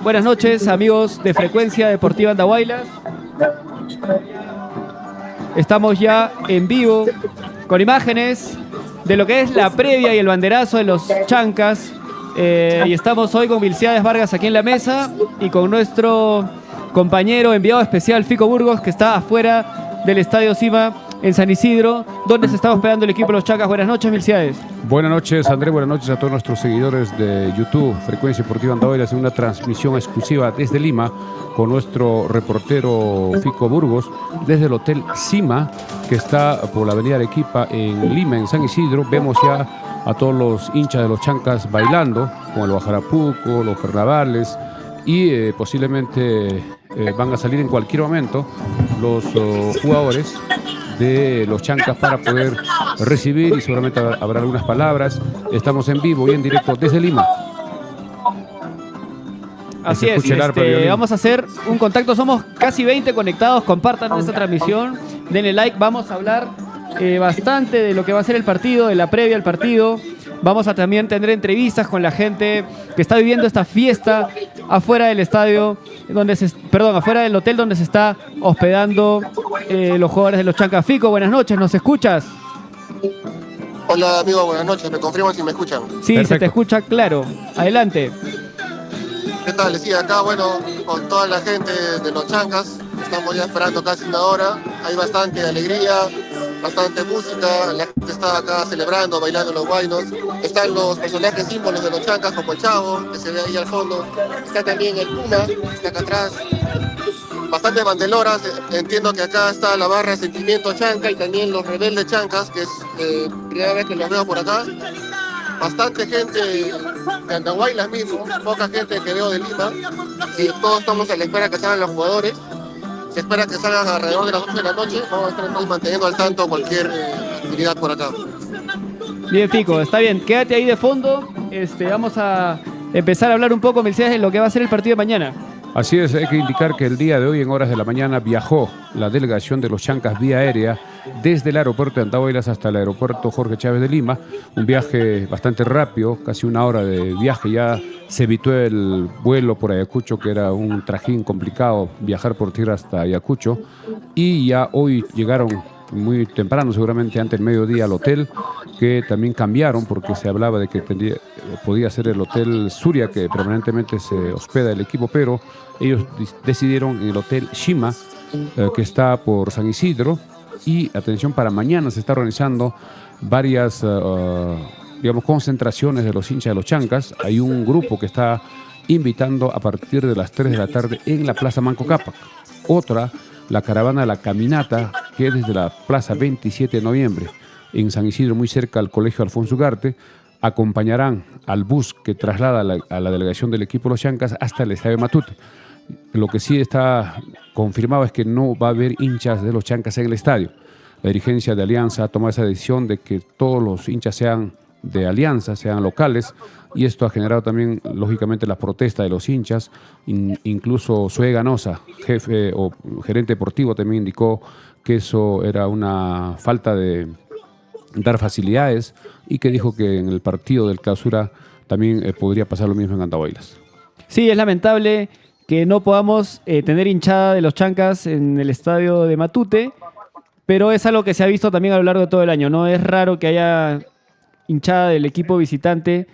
Buenas noches, amigos de Frecuencia Deportiva Andahuaylas. Estamos ya en vivo con imágenes de lo que es la previa y el banderazo de los Chancas. Y estamos hoy con Milciades Vargas aquí en la mesa y con nuestro compañero enviado especial Fico Burgos, que está afuera del Estadio Cima en San Isidro, donde se está hospedando el equipo de los Chancas. Buenas noches, Milciades. Buenas noches, André. Buenas noches a todos nuestros seguidores de YouTube, Frecuencia Deportiva Andahuaylas, en una transmisión exclusiva desde Lima con nuestro reportero Fico Burgos, desde el Hotel Cima, que está por la avenida Arequipa en Lima, en San Isidro. Vemos ya a todos los hinchas de los Chancas bailando con el Bajarapuco, los carnavales, y posiblemente van a salir en cualquier momento los jugadores de los Chancas para poder recibir, y seguramente habrá algunas palabras. Estamos en vivo y en directo desde Lima. Así es, vamos a hacer un contacto, somos casi 20 conectados, compartan esta transmisión, denle like, vamos a hablar bastante de lo que va a ser el partido, de la previa al partido. Vamos a también tener entrevistas con la gente que está viviendo esta fiesta afuera del estadio, afuera del hotel donde se está hospedando los jugadores de los Chancas. Fico, buenas noches, ¿nos escuchas? Hola amigo, buenas noches, me confirman si me escuchan. Sí, perfecto. Se te escucha claro. Adelante. ¿Qué tal? Sí, acá, bueno, con toda la gente de los Chancas, estamos ya esperando casi una hora, hay bastante alegría, bastante música, la gente está acá celebrando, bailando los guaynos, están los personajes símbolos de los Chancas como el Chavo, que se ve ahí al fondo, está también el Puma, está acá atrás, bastante bandeloras, entiendo que acá está la barra Sentimiento Chanca y también los Rebeldes Chancas, que es primera vez que los veo por acá. Bastante gente de Andahuaylas mismo, poca gente que veo de Lima, y todos estamos a la espera que salgan los jugadores. Se espera que salgan alrededor de las 8 de la noche, vamos a estar entonces manteniendo al tanto cualquier actividad por acá. Bien, Fico, está bien, quédate ahí de fondo. Vamos a empezar a hablar un poco, Milciades, de lo que va a ser el partido de mañana. Así es, hay que indicar que el día de hoy, en horas de la mañana, viajó la delegación de los Chancas vía aérea desde el aeropuerto de Andahuaylas hasta el aeropuerto Jorge Chávez de Lima. Un viaje bastante rápido, casi una hora de viaje. Ya se evitó el vuelo por Ayacucho, que era un trajín complicado viajar por tierra hasta Ayacucho. Y ya hoy llegaron muy temprano, seguramente antes del mediodía, al hotel, que también cambiaron porque se hablaba de que podía ser el Hotel Suria, que permanentemente se hospeda el equipo, pero ellos decidieron en el Hotel Shima, que está por San Isidro. Y atención, para mañana se está organizando varias concentraciones de los hinchas de los Chancas. Hay un grupo que está invitando a partir de las 3 de la tarde en la Plaza Manco Cápac. Otra, la caravana La Caminata, que es desde la Plaza 27 de noviembre en San Isidro, muy cerca al Colegio Alfonso Ugarte. Acompañarán al bus que traslada a la delegación del equipo de los Chancas hasta el Estadio Matute. Lo que sí está confirmado es que no va a haber hinchas de los Chancas en el estadio. La dirigencia de Alianza ha tomado esa decisión de que todos los hinchas sean de Alianza, sean locales, y esto ha generado también, lógicamente, la protesta de los hinchas. Incluso Zoe Ganosa, jefe o gerente deportivo, también indicó que eso era una falta de dar facilidades, y que dijo que en el partido del clausura también podría pasar lo mismo en Andahuaylas. Sí, es lamentable que no podamos tener hinchada de los Chancas en el estadio de Matute, pero es algo que se ha visto también a lo largo de todo el año, ¿no? Es raro que haya hinchada del equipo visitante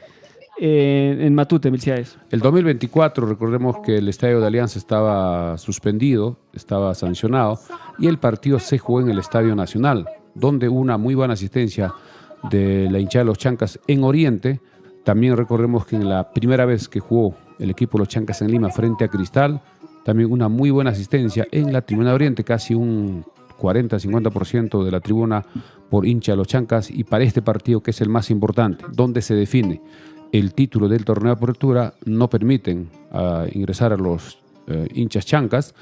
en Matute, Milciades. El 2024, recordemos que el estadio de Alianza estaba suspendido, estaba sancionado, y el partido se jugó en el Estadio Nacional, donde hubo una muy buena asistencia de la hinchada de los Chancas en Oriente. También recordemos que en la primera vez que jugó el equipo de los Chancas en Lima frente a Cristal, también una muy buena asistencia en la tribuna de Oriente, casi un 40-50% de la tribuna por hincha de los Chancas. Y para este partido, que es el más importante, donde se define el título del torneo de apertura, no permiten ingresar a los hinchas Chancas.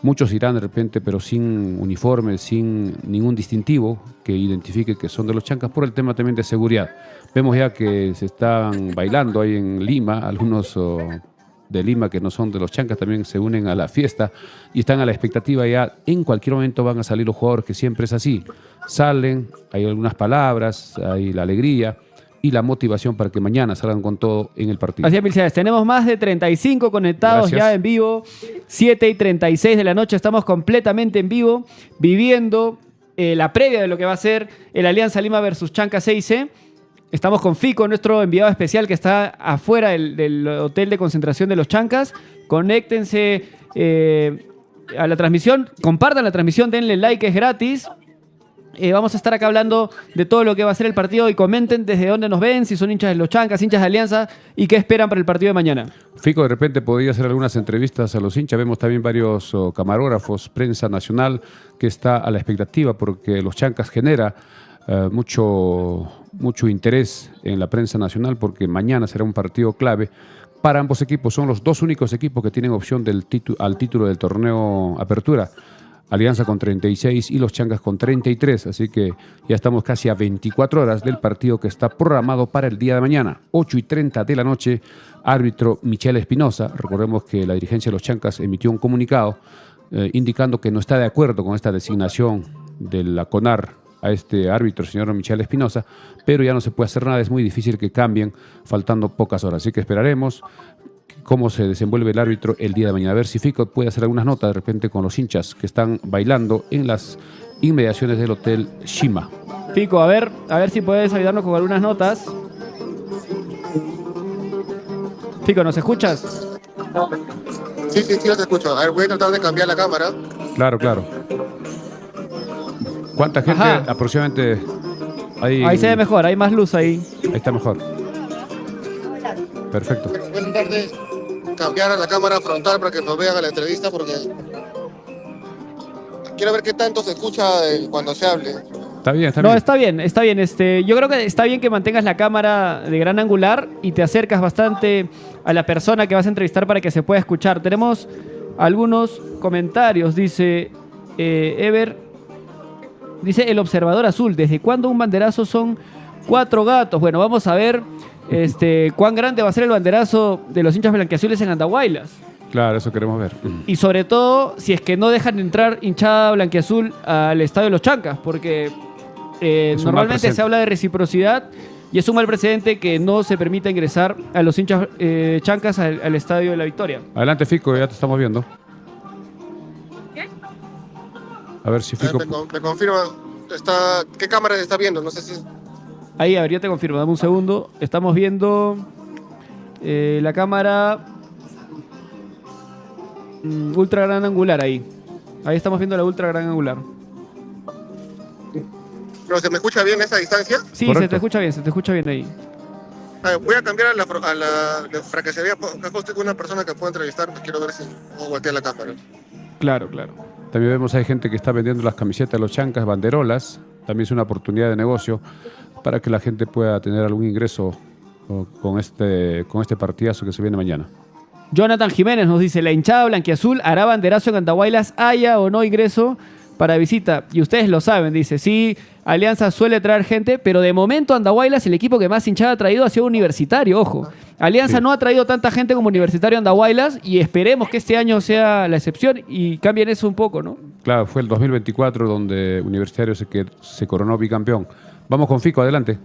Muchos irán de repente, pero sin uniforme, sin ningún distintivo que identifique que son de los Chancas, por el tema también de seguridad. Vemos ya que se están bailando ahí en Lima, algunos de Lima que no son de los Chancas también se unen a la fiesta y están a la expectativa. Ya en cualquier momento van a salir los jugadores, que siempre es así. Salen, hay algunas palabras, hay la alegría, y la motivación para que mañana salgan con todo en el partido. Así es, Milciades. Tenemos más de 35 conectados. Gracias. Ya en vivo. 7:36 de la noche. Estamos completamente en vivo, viviendo la previa de lo que va a ser el Alianza Lima versus Chancas CIC. Estamos con Fico, nuestro enviado especial que está afuera del hotel de concentración de los Chancas. Conéctense a la transmisión, compartan la transmisión, denle like, es gratis. Vamos a estar acá hablando de todo lo que va a ser el partido y comenten desde dónde nos ven, si son hinchas de los Chancas, hinchas de Alianza y qué esperan para el partido de mañana. Fico, de repente podría hacer algunas entrevistas a los hinchas. Vemos también varios camarógrafos, prensa nacional que está a la expectativa porque los Chancas genera mucho interés en la prensa nacional porque mañana será un partido clave para ambos equipos. Son los dos únicos equipos que tienen opción al título del torneo Apertura. Alianza con 36 y los Chancas con 33, así que ya estamos casi a 24 horas del partido que está programado para el día de mañana, 8:30 de la noche, árbitro Michel Espinosa. Recordemos que la dirigencia de los Chancas emitió un comunicado indicando que no está de acuerdo con esta designación de la CONAR a este árbitro, señor Michel Espinosa, pero ya no se puede hacer nada, es muy difícil que cambien faltando pocas horas, así que esperaremos cómo se desenvuelve el árbitro el día de mañana. A ver si Fico puede hacer algunas notas de repente con los hinchas que están bailando en las inmediaciones del Hotel Shima. Fico, a ver si puedes ayudarnos con algunas notas. Fico, ¿nos escuchas? Sí, yo te escucho. A ver, voy a tratar de cambiar la cámara. Claro. ¿Cuánta gente aproximadamente hay? Ahí se ve mejor, hay más luz ahí. Ahí está mejor. Perfecto. Voy a tratar de cambiar a la cámara frontal para que nos vean a la entrevista porque quiero ver qué tanto se escucha cuando se hable. Está bien. No, está bien. Yo creo que está bien que mantengas la cámara de gran angular y te acercas bastante a la persona que vas a entrevistar para que se pueda escuchar. Tenemos algunos comentarios, dice Ever. Dice el observador azul, ¿desde cuándo un banderazo son 4 gatos? Bueno, vamos a ver cuán grande va a ser el banderazo de los hinchas blanquiazules en Andahuaylas. Claro, eso queremos ver. Y sobre todo, si es que no dejan entrar hinchada blanquiazul al estadio de los Chancas, porque normalmente se habla de reciprocidad y es un mal precedente que no se permita ingresar a los hinchas Chancas al estadio de la Victoria. Adelante, Fico, ya te estamos viendo. A ver si Fico... Me confirma, ¿qué cámara está viendo? No sé si... Ahí, a ver, ya te confirmo, dame un segundo. Estamos viendo la cámara ultra gran angular ahí. Ahí estamos viendo la ultra gran angular. ¿Pero se me escucha bien esa distancia? Sí, correcto. Se te escucha bien ahí. Voy a cambiar para que se vea justo con una persona que pueda entrevistar. Quiero ver si puedo voltear la cámara. Claro. También vemos hay gente que está vendiendo las camisetas de los Chancas, banderolas. También es una oportunidad de negocio para que la gente pueda tener algún ingreso con este partidazo que se viene mañana. Jonathan Jiménez nos dice, la hinchada blanquiazul hará banderazo en Andahuaylas, haya o no ingreso para visita. Y ustedes lo saben, dice, sí, Alianza suele traer gente, pero de momento Andahuaylas, el equipo que más hinchada ha traído ha sido Universitario, ojo. Alianza no ha traído tanta gente como Universitario a Andahuaylas y esperemos que este año sea la excepción y cambien eso un poco, ¿no? Claro, fue el 2024 donde Universitario se coronó bicampeón. Vamos con Fico, adelante.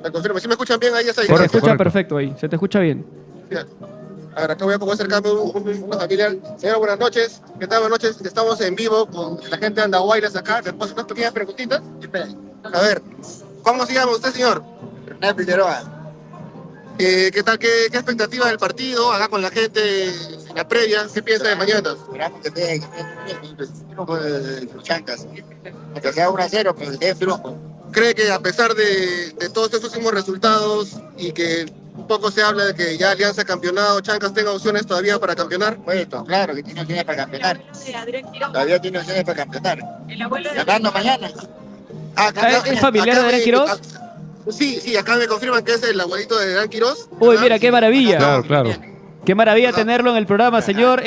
Me confirmo, ¿sí me escuchan bien ahí? Se te escucha perfecto ahí, se te escucha bien. Bien. A ver, acá voy a acercarme una familiar. Señor, buenas noches. ¿Qué tal? Buenas noches. Estamos en vivo con la gente de Andahuaylas acá. ¿Le puedo hacer unas pequeñas preguntitas? A ver, ¿cómo se llama usted, señor? Hernán Figueroa. ¿Qué tal? ¿Qué expectativa del partido? Acá con la gente en la previa. ¿Qué piensa de mañana? Esperamos que esté los Chancas. Que sea 1-0, pero esté flojo. ¿Cree que a pesar de todos estos últimos resultados y que un poco se habla de que ya Alianza campeonado, Chancas tenga opciones todavía para campeonar? Bueno, claro que tiene opciones para campeonar. Todavía tiene opciones para campeonar. Ganando mañana. ¿Es familiar de Adrián Quirós? Sí, acá me confirman que es el abuelito de Adrián Quirós. Uy, mira, qué maravilla. Claro. Qué maravilla tenerlo en el programa, señor.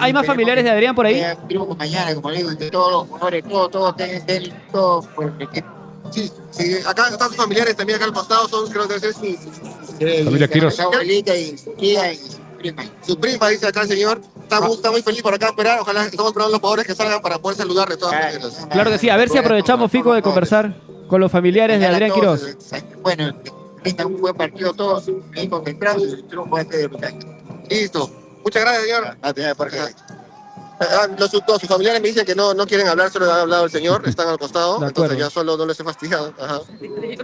¿Hay más familiares de Adrián por ahí? Mañana, como le digo, entre todos los jugadores, todos por el equipo. Sí, acá están sus familiares también acá al costado, son creo que es familia Quirós. Su abuelita y su tía y su prima. Su prima, dice acá el señor. Está muy feliz por acá esperar. Ojalá estamos esperando los jugadores que salgan para poder saludar de todas maneras. Claro que sí. A ver si aprovechamos, Fico, de conversar con los familiares de Adrián Quirós. Bueno, tengan un buen partido todos, bien concentrados y triunfo de Luchanca. Listo. Muchas gracias, señor. A tener por qué. Sus familiares me dicen que no quieren hablar, solo ha hablado el señor, están al costado, De entonces acuerdo. ya solo no les he fastidiado. Ajá.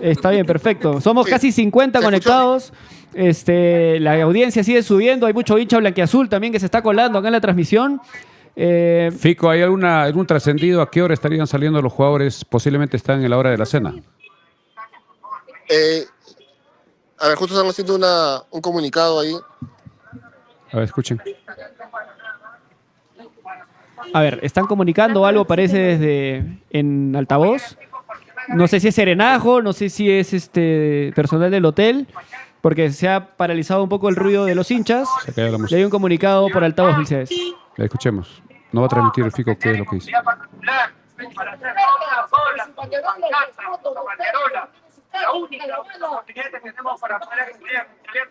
Está bien, perfecto. Somos Sí. casi 50 ¿Se conectados. La audiencia sigue subiendo. Hay mucho hincha blanquiazul también que se está colando acá en la transmisión. Fico, ¿hay algún trascendido? ¿A qué hora estarían saliendo los jugadores? Posiblemente están en la hora de la cena. A ver, justo están haciendo un comunicado ahí. A ver, escuchen. A ver, están comunicando algo, parece desde en altavoz. No sé si es serenajo, no sé si es personal del hotel, porque se ha paralizado un poco el ruido de los hinchas. Se cayó la Y música. hay un comunicado por altavoz, Vilcés. Escuchemos. No va a transmitir el Fico qué es lo que dice. Para hacer todas las banderolas. La única oportunidad que tenemos para poder estudiar pero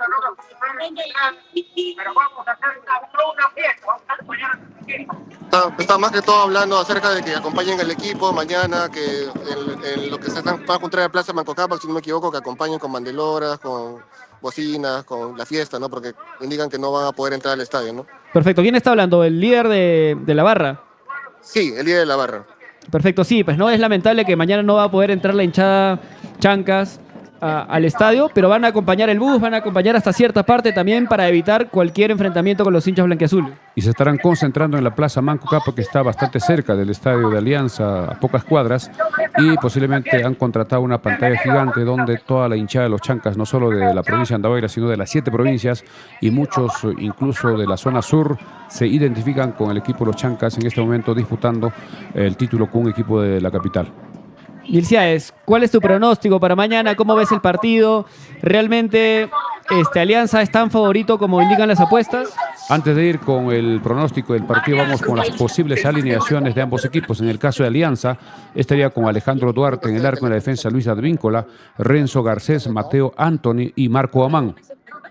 vamos a hacer una fiesta, vamos a hacer mañana. Está más que todo hablando acerca de que acompañen al equipo mañana, que en lo que se van a juntar en la Plaza Manco Cápac, si no me equivoco, que acompañen con banderolas, con bocinas, con la fiesta, ¿no? Porque indican que no van a poder entrar al estadio, ¿no? Perfecto. ¿Quién está hablando? ¿El líder de la barra? Sí, el día de la barra. Perfecto, sí, pues no es lamentable que mañana no va a poder entrar la hinchada Chancas al estadio, pero van a acompañar el bus, van a acompañar hasta cierta parte también para evitar cualquier enfrentamiento con los hinchas blanquiazules. Y se estarán concentrando en la Plaza Manco Cápac, que está bastante cerca del estadio de Alianza, a pocas cuadras, y posiblemente han contratado una pantalla gigante donde toda la hinchada de los Chancas, no solo de la provincia de Andahuaylas, sino de las 7 provincias, y muchos incluso de la zona sur, se identifican con el equipo de los Chancas en este momento disputando el título con un equipo de la capital. Nilciades, ¿cuál es tu pronóstico para mañana? ¿Cómo ves el partido? ¿Realmente Alianza es tan favorito como indican las apuestas? Antes de ir con el pronóstico del partido, vamos con las posibles alineaciones de ambos equipos. En el caso de Alianza, estaría con Alejandro Duarte en el arco, en la defensa Luis Advíncola, Renzo Garcés, Mateo Anthony y Marco Amán.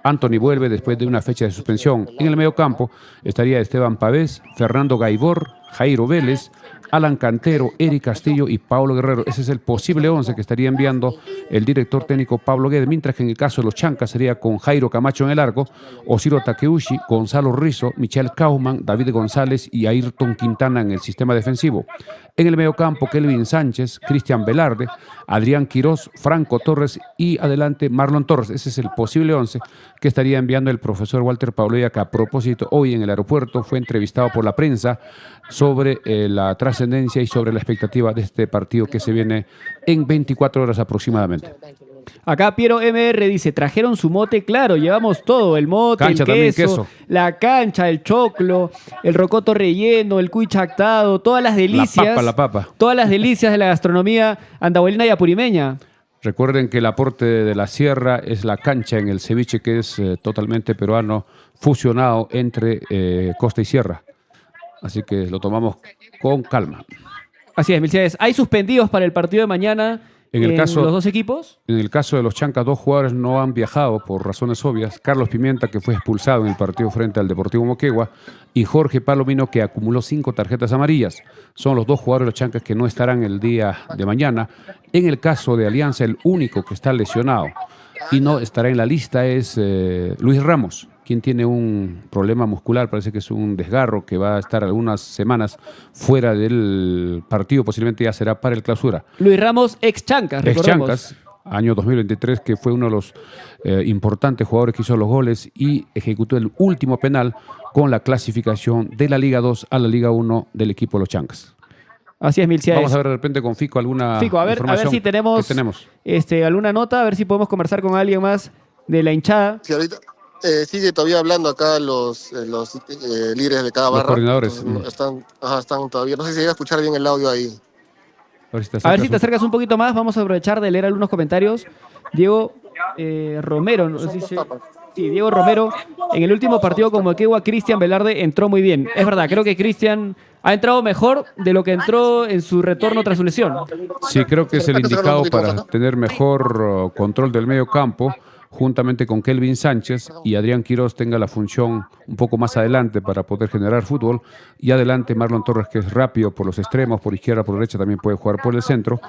Anthony vuelve después de una fecha de suspensión. En el mediocampo estaría Esteban Pavés, Fernando Gaibor, Jairo Vélez, Alan Cantero, Eric Castillo y Pablo Guerrero. Ese es el posible 11 que estaría enviando el director técnico Pablo Guedes, mientras que en el caso de los Chancas sería con Jairo Camacho en el arco, Osiro Takeuchi, Gonzalo Rizzo, Michel Kauman, David González y Ayrton Quintana en el sistema defensivo. En el mediocampo, Kelvin Sánchez, Cristian Velarde, Adrián Quirós, Franco Torres y adelante Marlon Torres. Ese es el posible 11 que estaría enviando el profesor Walter Pabloya, que a propósito hoy en el aeropuerto fue entrevistado por la prensa sobre la trascendencia y sobre la expectativa de este partido que se viene en 24 horas aproximadamente. Acá Piero MR dice, trajeron su mote, claro, llevamos todo, el mote, Cancha el también, queso, queso. la cancha, el choclo, el rocoto relleno, el cuy chactado, todas las delicias. La papa. Todas las delicias de la gastronomía andahuelina y apurimeña. Recuerden que el aporte de la sierra es la cancha en el ceviche, que es totalmente peruano, fusionado entre costa y sierra. Así que lo tomamos con calma. Así es, Milciades. ¿Hay suspendidos para el partido de mañana en los dos equipos? En el caso de los Chancas, 2 jugadores no han viajado por razones obvias. Carlos Pimienta, que fue expulsado en el partido frente al Deportivo Moquegua, y Jorge Palomino, que acumuló 5 tarjetas amarillas. Son los 2 jugadores de los Chancas que no estarán el día de mañana. En el caso de Alianza, el único que está lesionado y no estará en la lista es Luis Ramos, quien tiene un problema muscular, parece que es un desgarro que va a estar algunas semanas fuera del partido, posiblemente ya será para el clausura. Luis Ramos, ex Chancas, recordemos. Ex Chancas, año 2023, que fue uno de los importantes jugadores que hizo los goles y ejecutó el último penal con la clasificación de la Liga 2 a la Liga 1 del equipo de los Chancas. Así es, Milciades. Vamos a ver de repente con Fico alguna Fico, a ver si tenemos alguna nota, a ver si podemos conversar con alguien más de la hinchada. Sí, ahorita sigue todavía hablando acá los líderes de cada barra. Los coordinadores. Están todavía, no sé si llega a escuchar bien el audio ahí. A ver si te acercas un poquito más, vamos a aprovechar de leer algunos comentarios. Diego Romero, ¿no? Sí, Diego Romero, en el último partido con Moquegua, Cristian Velarde entró muy bien. Es verdad, creo que Cristian ha entrado mejor de lo que entró en su retorno tras su lesión. Sí, creo que es el indicado para tener mejor control del medio campo, juntamente con Kelvin Sánchez, y Adrián Quiroz tenga la función un poco más adelante para poder generar fútbol, y adelante Marlon Torres, que es rápido por los extremos, por izquierda, por derecha, también puede jugar por el centro,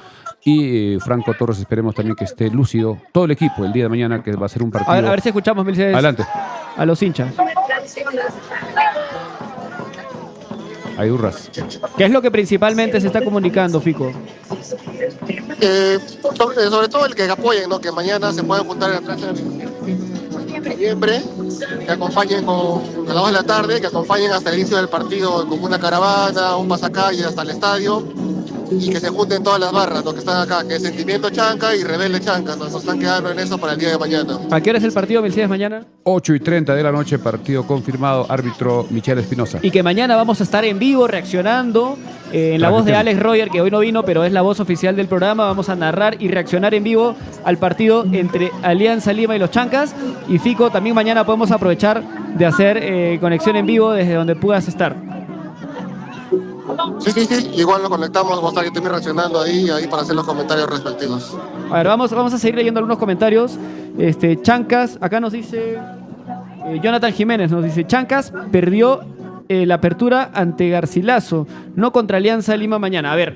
y Franco Torres esperemos también que esté lúcido todo el equipo el día de mañana, que va a ser un partido. A ver si escuchamos, Mercedes, adelante a los hinchas. Hay Urras. ¿Qué es lo que principalmente se está comunicando, Fico? Sobre todo el que apoyen, ¿no? Que mañana se puedan juntar en la plaza de noviembre, que acompañen a las 2 de la tarde, que acompañen hasta el inicio del partido con una caravana, un pasacalle hasta el estadio, y que se junten todas las barras, ¿no? Que están acá, que es Sentimiento Chanca y Rebelde Chanca, ¿no? Nos están quedando en eso para el día de mañana. ¿A qué hora es el partido, Mercedes, mañana? 8:30 de la noche, partido confirmado, árbitro Michel Espinosa. Y que mañana vamos a estar en vivo reaccionando en la voz de Alex Roger, que hoy no vino, pero es la voz oficial del programa. Vamos a narrar y reaccionar en vivo al partido entre Alianza Lima y los Chancas. Y Fico, también mañana podemos aprovechar de hacer conexión en vivo desde donde puedas estar. Sí, igual lo conectamos, vamos a estar yo también reaccionando ahí para hacer los comentarios respectivos. A ver, vamos a seguir leyendo algunos comentarios. Chancas, acá nos dice Jonathan Jiménez, nos dice: Chancas perdió la apertura ante Garcilaso, no contra Alianza Lima mañana. A ver,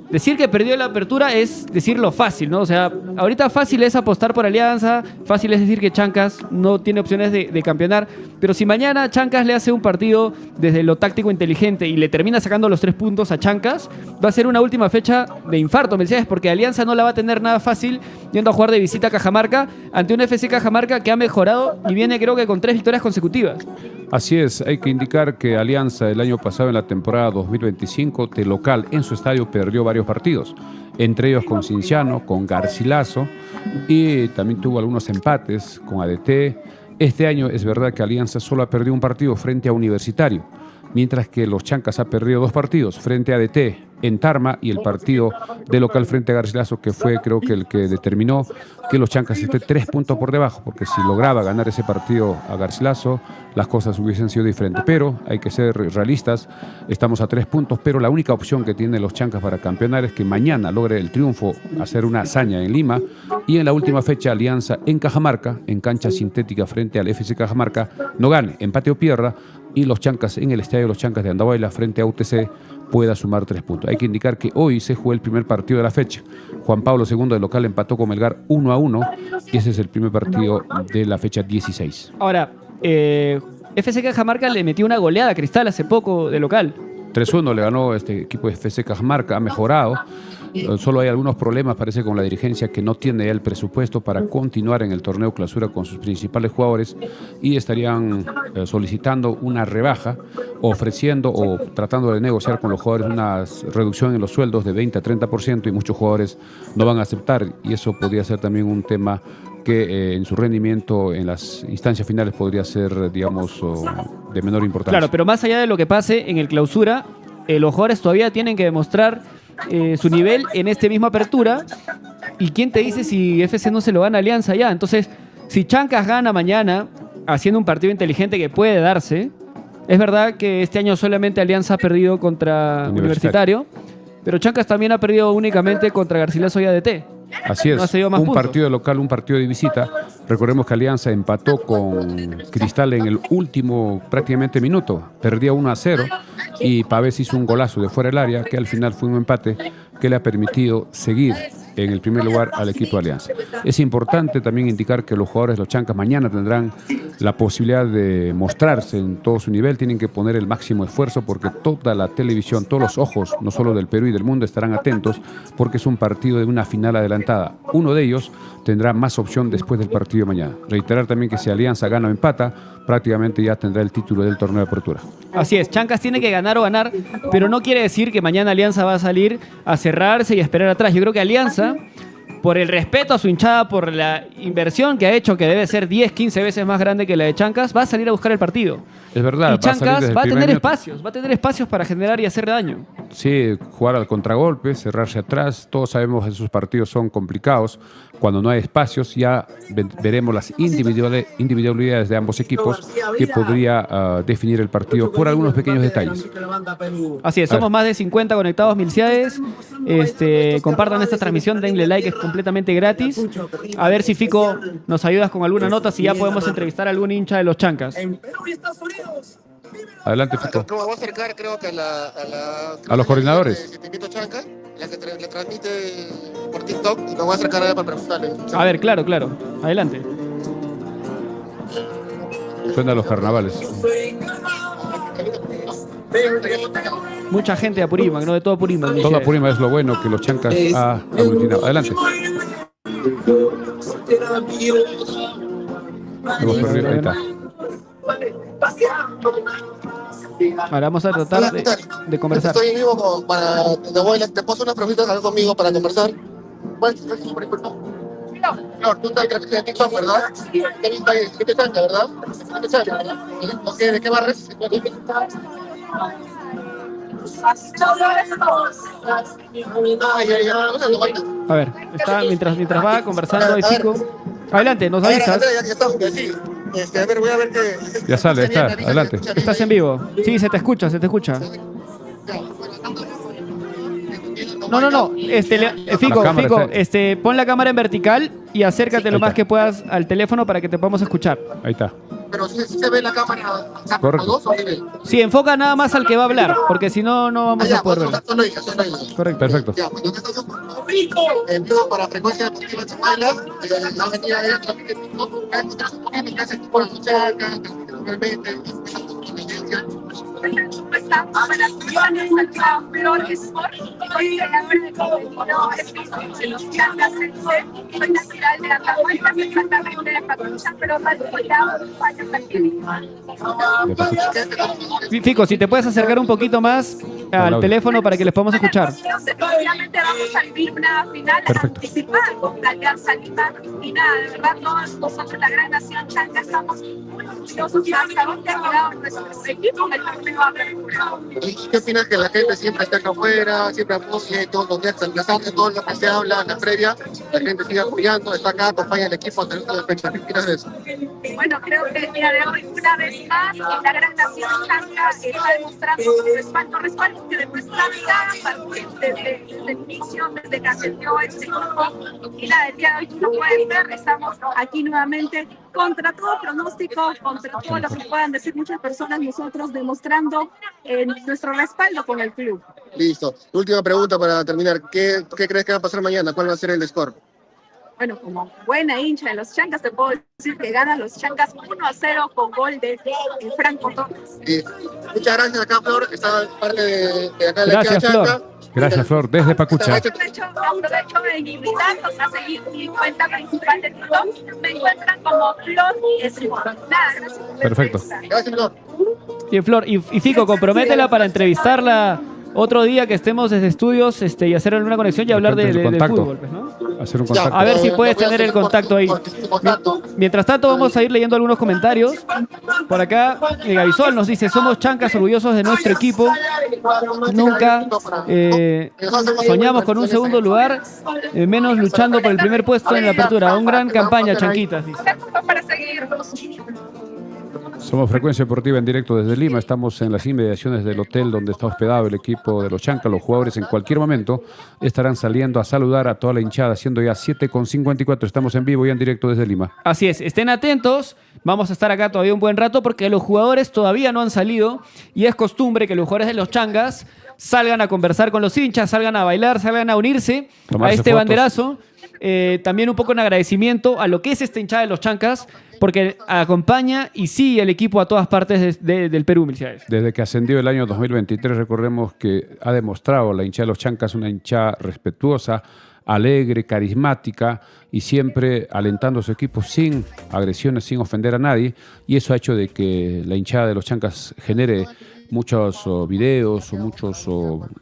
decir que perdió la apertura es decirlo fácil, ¿no? O sea, ahorita fácil es apostar por Alianza, fácil es decir que Chancas no tiene opciones de campeonar, pero si mañana Chancas le hace un partido desde lo táctico inteligente y le termina sacando los 3 puntos a Chancas, va a ser una última fecha de infarto, ¿me decías? Porque Alianza no la va a tener nada fácil yendo a jugar de visita a Cajamarca ante un FC Cajamarca que ha mejorado y viene, creo que, con 3 victorias consecutivas. Así es, hay que indicar que Alianza el año pasado, en la temporada 2025, de local en su estadio perdió varios partidos, entre ellos con Cinciano, con Garcilaso, y también tuvo algunos empates con ADT. Este año es verdad que Alianza solo ha perdido un partido frente a Universitario, mientras que los Chancas ha perdido 2 partidos frente a ADT en Tarma y el partido de local frente a Garcilaso, que fue, creo que, el que determinó que los Chancas estén 3 puntos por debajo, porque si lograba ganar ese partido a Garcilaso, las cosas hubiesen sido diferentes. Pero hay que ser realistas, estamos a 3 puntos, pero la única opción que tienen los Chancas para campeonar es que mañana logre el triunfo, hacer una hazaña en Lima, y en la última fecha Alianza en Cajamarca, en cancha sintética frente al FC Cajamarca, no gane, empate o pierda, y los Chancas en el estadio Los Chancas de Andahuayla frente a UTC pueda sumar 3 puntos. Hay que indicar que hoy se jugó el primer partido de la fecha. Juan Pablo II de local empató con Melgar 1-1 y ese es el primer partido de la fecha 16. Ahora, FC Cajamarca le metió una goleada a Cristal hace poco de local. 3-1 le ganó este equipo de FC Cajamarca, ha mejorado. Solo hay algunos problemas, parece, con la dirigencia, que no tiene el presupuesto para continuar en el torneo clausura con sus principales jugadores y estarían solicitando una rebaja, ofreciendo o tratando de negociar con los jugadores una reducción en los sueldos de 20 a 30%, y muchos jugadores no van a aceptar, y eso podría ser también un tema que en su rendimiento en las instancias finales podría ser, digamos, de menor importancia. Claro, pero más allá de lo que pase en el clausura, los jugadores todavía tienen que demostrar su nivel en este mismo apertura. ¿Y quién te dice si FC no se lo gana a Alianza ya? Entonces, si Chancas gana mañana haciendo un partido inteligente que puede darse, es verdad que este año solamente Alianza ha perdido contra Universitario, pero Chancas también ha perdido únicamente contra Garcilaso y ADT. Así es, un partido de local, un partido de visita. Recordemos que Alianza empató con Cristal en el último prácticamente minuto, perdía 1-0 y Pavés hizo un golazo de fuera del área, que al final fue un empate que le ha permitido seguir en el primer lugar al equipo de Alianza. Es importante también indicar que los jugadores de los Chancas mañana tendrán la posibilidad de mostrarse en todo su nivel, tienen que poner el máximo esfuerzo porque toda la televisión, todos los ojos, no solo del Perú y del mundo, estarán atentos porque es un partido de una final adelantada. Uno de ellos tendrá más opción después del partido de mañana. Reiterar también que si Alianza gana o empata, prácticamente ya tendrá el título del torneo de apertura. Así es, Chancas tiene que ganar o ganar, pero no quiere decir que mañana Alianza va a salir a cerrarse y a esperar atrás. Yo creo que Alianza, por el respeto a su hinchada, por la inversión que ha hecho, que debe ser 10, 15 veces más grande que la de Chancas, va a salir a buscar el partido. Es verdad. Y Chancas va a tener espacios para generar y hacer daño. Sí, jugar al contragolpe, cerrarse atrás. Todos sabemos que esos partidos son complicados. Cuando no hay espacios, ya veremos las individualidades de ambos equipos que podría definir el partido por algunos pequeños detalles. Así es, somos más de 50 conectados milciades. Compartan esta transmisión, denle like, es completamente gratis. A ver si Fico nos ayudas con alguna nota, si ya podemos entrevistar a algún hincha de los Chancas. Adelante, Fico. Me voy a acercar, creo que a los coordinadores. Chanca, la que le transmite por TikTok, y me voy a acercar a ella para preguntarle. A ver, claro. Adelante. Suena a los carnavales. Mucha gente de Apurímac, ¿no? De todo Apurímac. Todo Apurímac es lo bueno que los Chancas ha aglutinado. Adelante. Hemos perdido, ahí está. Ahora vamos a tratar de conversar. Estoy vivo te paso unas preguntas acá conmigo para conversar. ¿Cuál es tu nombre? Flor, tú estás en TikTok, ¿verdad? ¿Qué te Chanca, verdad? ¿Qué Chanca, verdad? ¿De qué barres? A ver, mientras va conversando ahí Fico. Adelante, nos avisas. A ver, voy a ver qué. Ya sale, está, adelante. Estás en vivo. Sí, se te escucha. No. Fico, pon la cámara en vertical y acércate lo más que puedas al teléfono para que te podamos escuchar. Ahí está. Pero si se ve la cámara, Correcto. Sí, enfoca nada más al que va a hablar, porque si no, no vamos a poder verlo. Correcto. Perfecto. Ya, bueno, empiezo para Frecuencia Deportiva Chihuahua, la avenida de soy creadora de contenido de los Chancas, soy natural de Atahualpa, exactamente de Pacucha, pero radicado años aquí. Fico, si te puedes acercar un poquito más al teléfono para que les podamos escuchar. Obviamente vamos a vivir una final anticipada con Alianza Lima y nada, de verdad todos nosotros, la gran nación Chanca, estamos muy orgullosos hasta dónde ha quedado nuestro equipo en el torneo apertura. ¿Y qué opinas que la gente siempre está acá afuera, siempre apoya todos los días, todo lo que se habla en la previa, la gente sigue apoyando, está acá, acompaña al equipo hasta la fecha? ¿Qué opinas de eso? Bueno, creo que el día de hoy, una vez más, la gran nación Chanca está demostrando su respaldo que demuestra desde el inicio, desde que ascendió este grupo. Y el día de hoy, como pueden ver, estamos aquí nuevamente contra todo pronóstico, contra todo lo que puedan decir muchas personas, nosotros demostrando nuestro respaldo con el club. Listo. Última pregunta para terminar. ¿Qué crees que va a pasar mañana? ¿Cuál va a ser el score? Bueno, como buena hincha de los Chancas, te puedo decir que ganan los Chancas 1-0 con gol de Franco Torres. Muchas gracias acá, Flor. Está parte de acá de la Gracias, Flor. Chanca. Gracias, Flor, desde Pacucha. Aprovecho en invitarlos a seguir mi cuenta principal de TikTok. Me encuentran como Flor y Nada, gracias. Perfecto. Gracias, Flor. Y Flor, y Fico, comprométela para entrevistarla otro día que estemos desde estudios y hacer alguna conexión y hablar del fútbol, pues, ¿no? Hacer un contacto. A ver si puedes tener el contacto ahí. Mientras tanto, vamos a ir leyendo algunos comentarios. Por acá, Gavisol nos dice: somos Chancas orgullosos de nuestro equipo. Nunca soñamos con un segundo lugar, menos luchando por el primer puesto en la apertura. Una gran campaña, Chanquitas, dice. Para seguirnos. Somos Frecuencia Deportiva en directo desde Lima. Estamos en las inmediaciones del hotel donde está hospedado el equipo de los Chancas. Los jugadores en cualquier momento estarán saliendo a saludar a toda la hinchada, siendo ya 7:54. Estamos en vivo y en directo desde Lima. Así es, estén atentos. Vamos a estar acá todavía un buen rato porque los jugadores todavía no han salido y es costumbre que los jugadores de los Chancas salgan a conversar con los hinchas, salgan a bailar, salgan a unirse a este banderazo. También un poco en agradecimiento a lo que es esta hinchada de los Chancas, porque acompaña y sigue el equipo a todas partes del Perú, Milciades. Desde que ascendió el año 2023, recordemos que ha demostrado la hinchada de los Chancas una hinchada respetuosa, alegre, carismática y siempre alentando a su equipo sin agresiones, sin ofender a nadie. Y eso ha hecho de que la hinchada de los Chancas genere muchos videos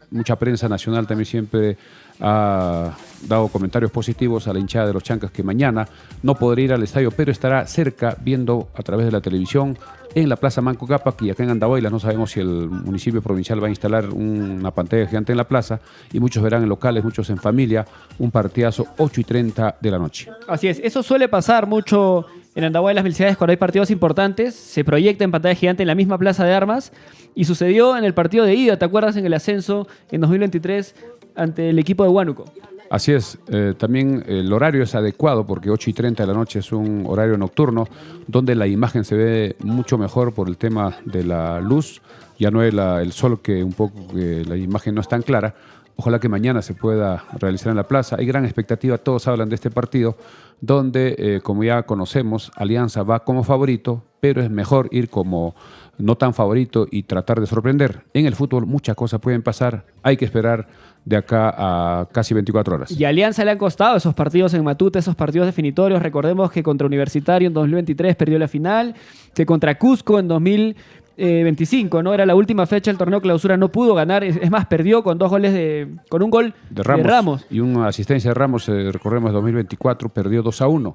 mucha prensa nacional también siempre ha dado comentarios positivos a la hinchada de los Chancas, que mañana no podrá ir al estadio, pero estará cerca viendo a través de la televisión en la Plaza Manco Cápac, y acá en Andahuaylas no sabemos si el municipio provincial va a instalar una pantalla gigante en la plaza, y muchos verán en locales, muchos en familia, un partidazo 8:30 de la noche. Así es, eso suele pasar mucho en Andahuaylas, Mil Ciudades, cuando hay partidos importantes, se proyecta en pantalla gigante en la misma plaza de armas, y sucedió en el partido de ida, ¿te acuerdas? En el ascenso en 2023 ante el equipo de Huánuco. Así es, también el horario es adecuado porque 8:30 de la noche es un horario nocturno donde la imagen se ve mucho mejor por el tema de la luz. Ya no es el sol, que un poco que la imagen no es tan clara. Ojalá que mañana se pueda realizar en la plaza. Hay gran expectativa, todos hablan de este partido donde, como ya conocemos, Alianza va como favorito, pero es mejor ir como no tan favorito y tratar de sorprender. En el fútbol muchas cosas pueden pasar, hay que esperar de acá a casi 24 horas. Y a Alianza le han costado esos partidos en Matute, esos partidos definitorios. Recordemos que contra Universitario en 2023 perdió la final, que contra Cusco en 2025, ¿no? Era la última fecha del torneo clausura, no pudo ganar. Es más, perdió con con un gol de Ramos. Y una asistencia de Ramos, recordemos, en 2024 perdió 2-1.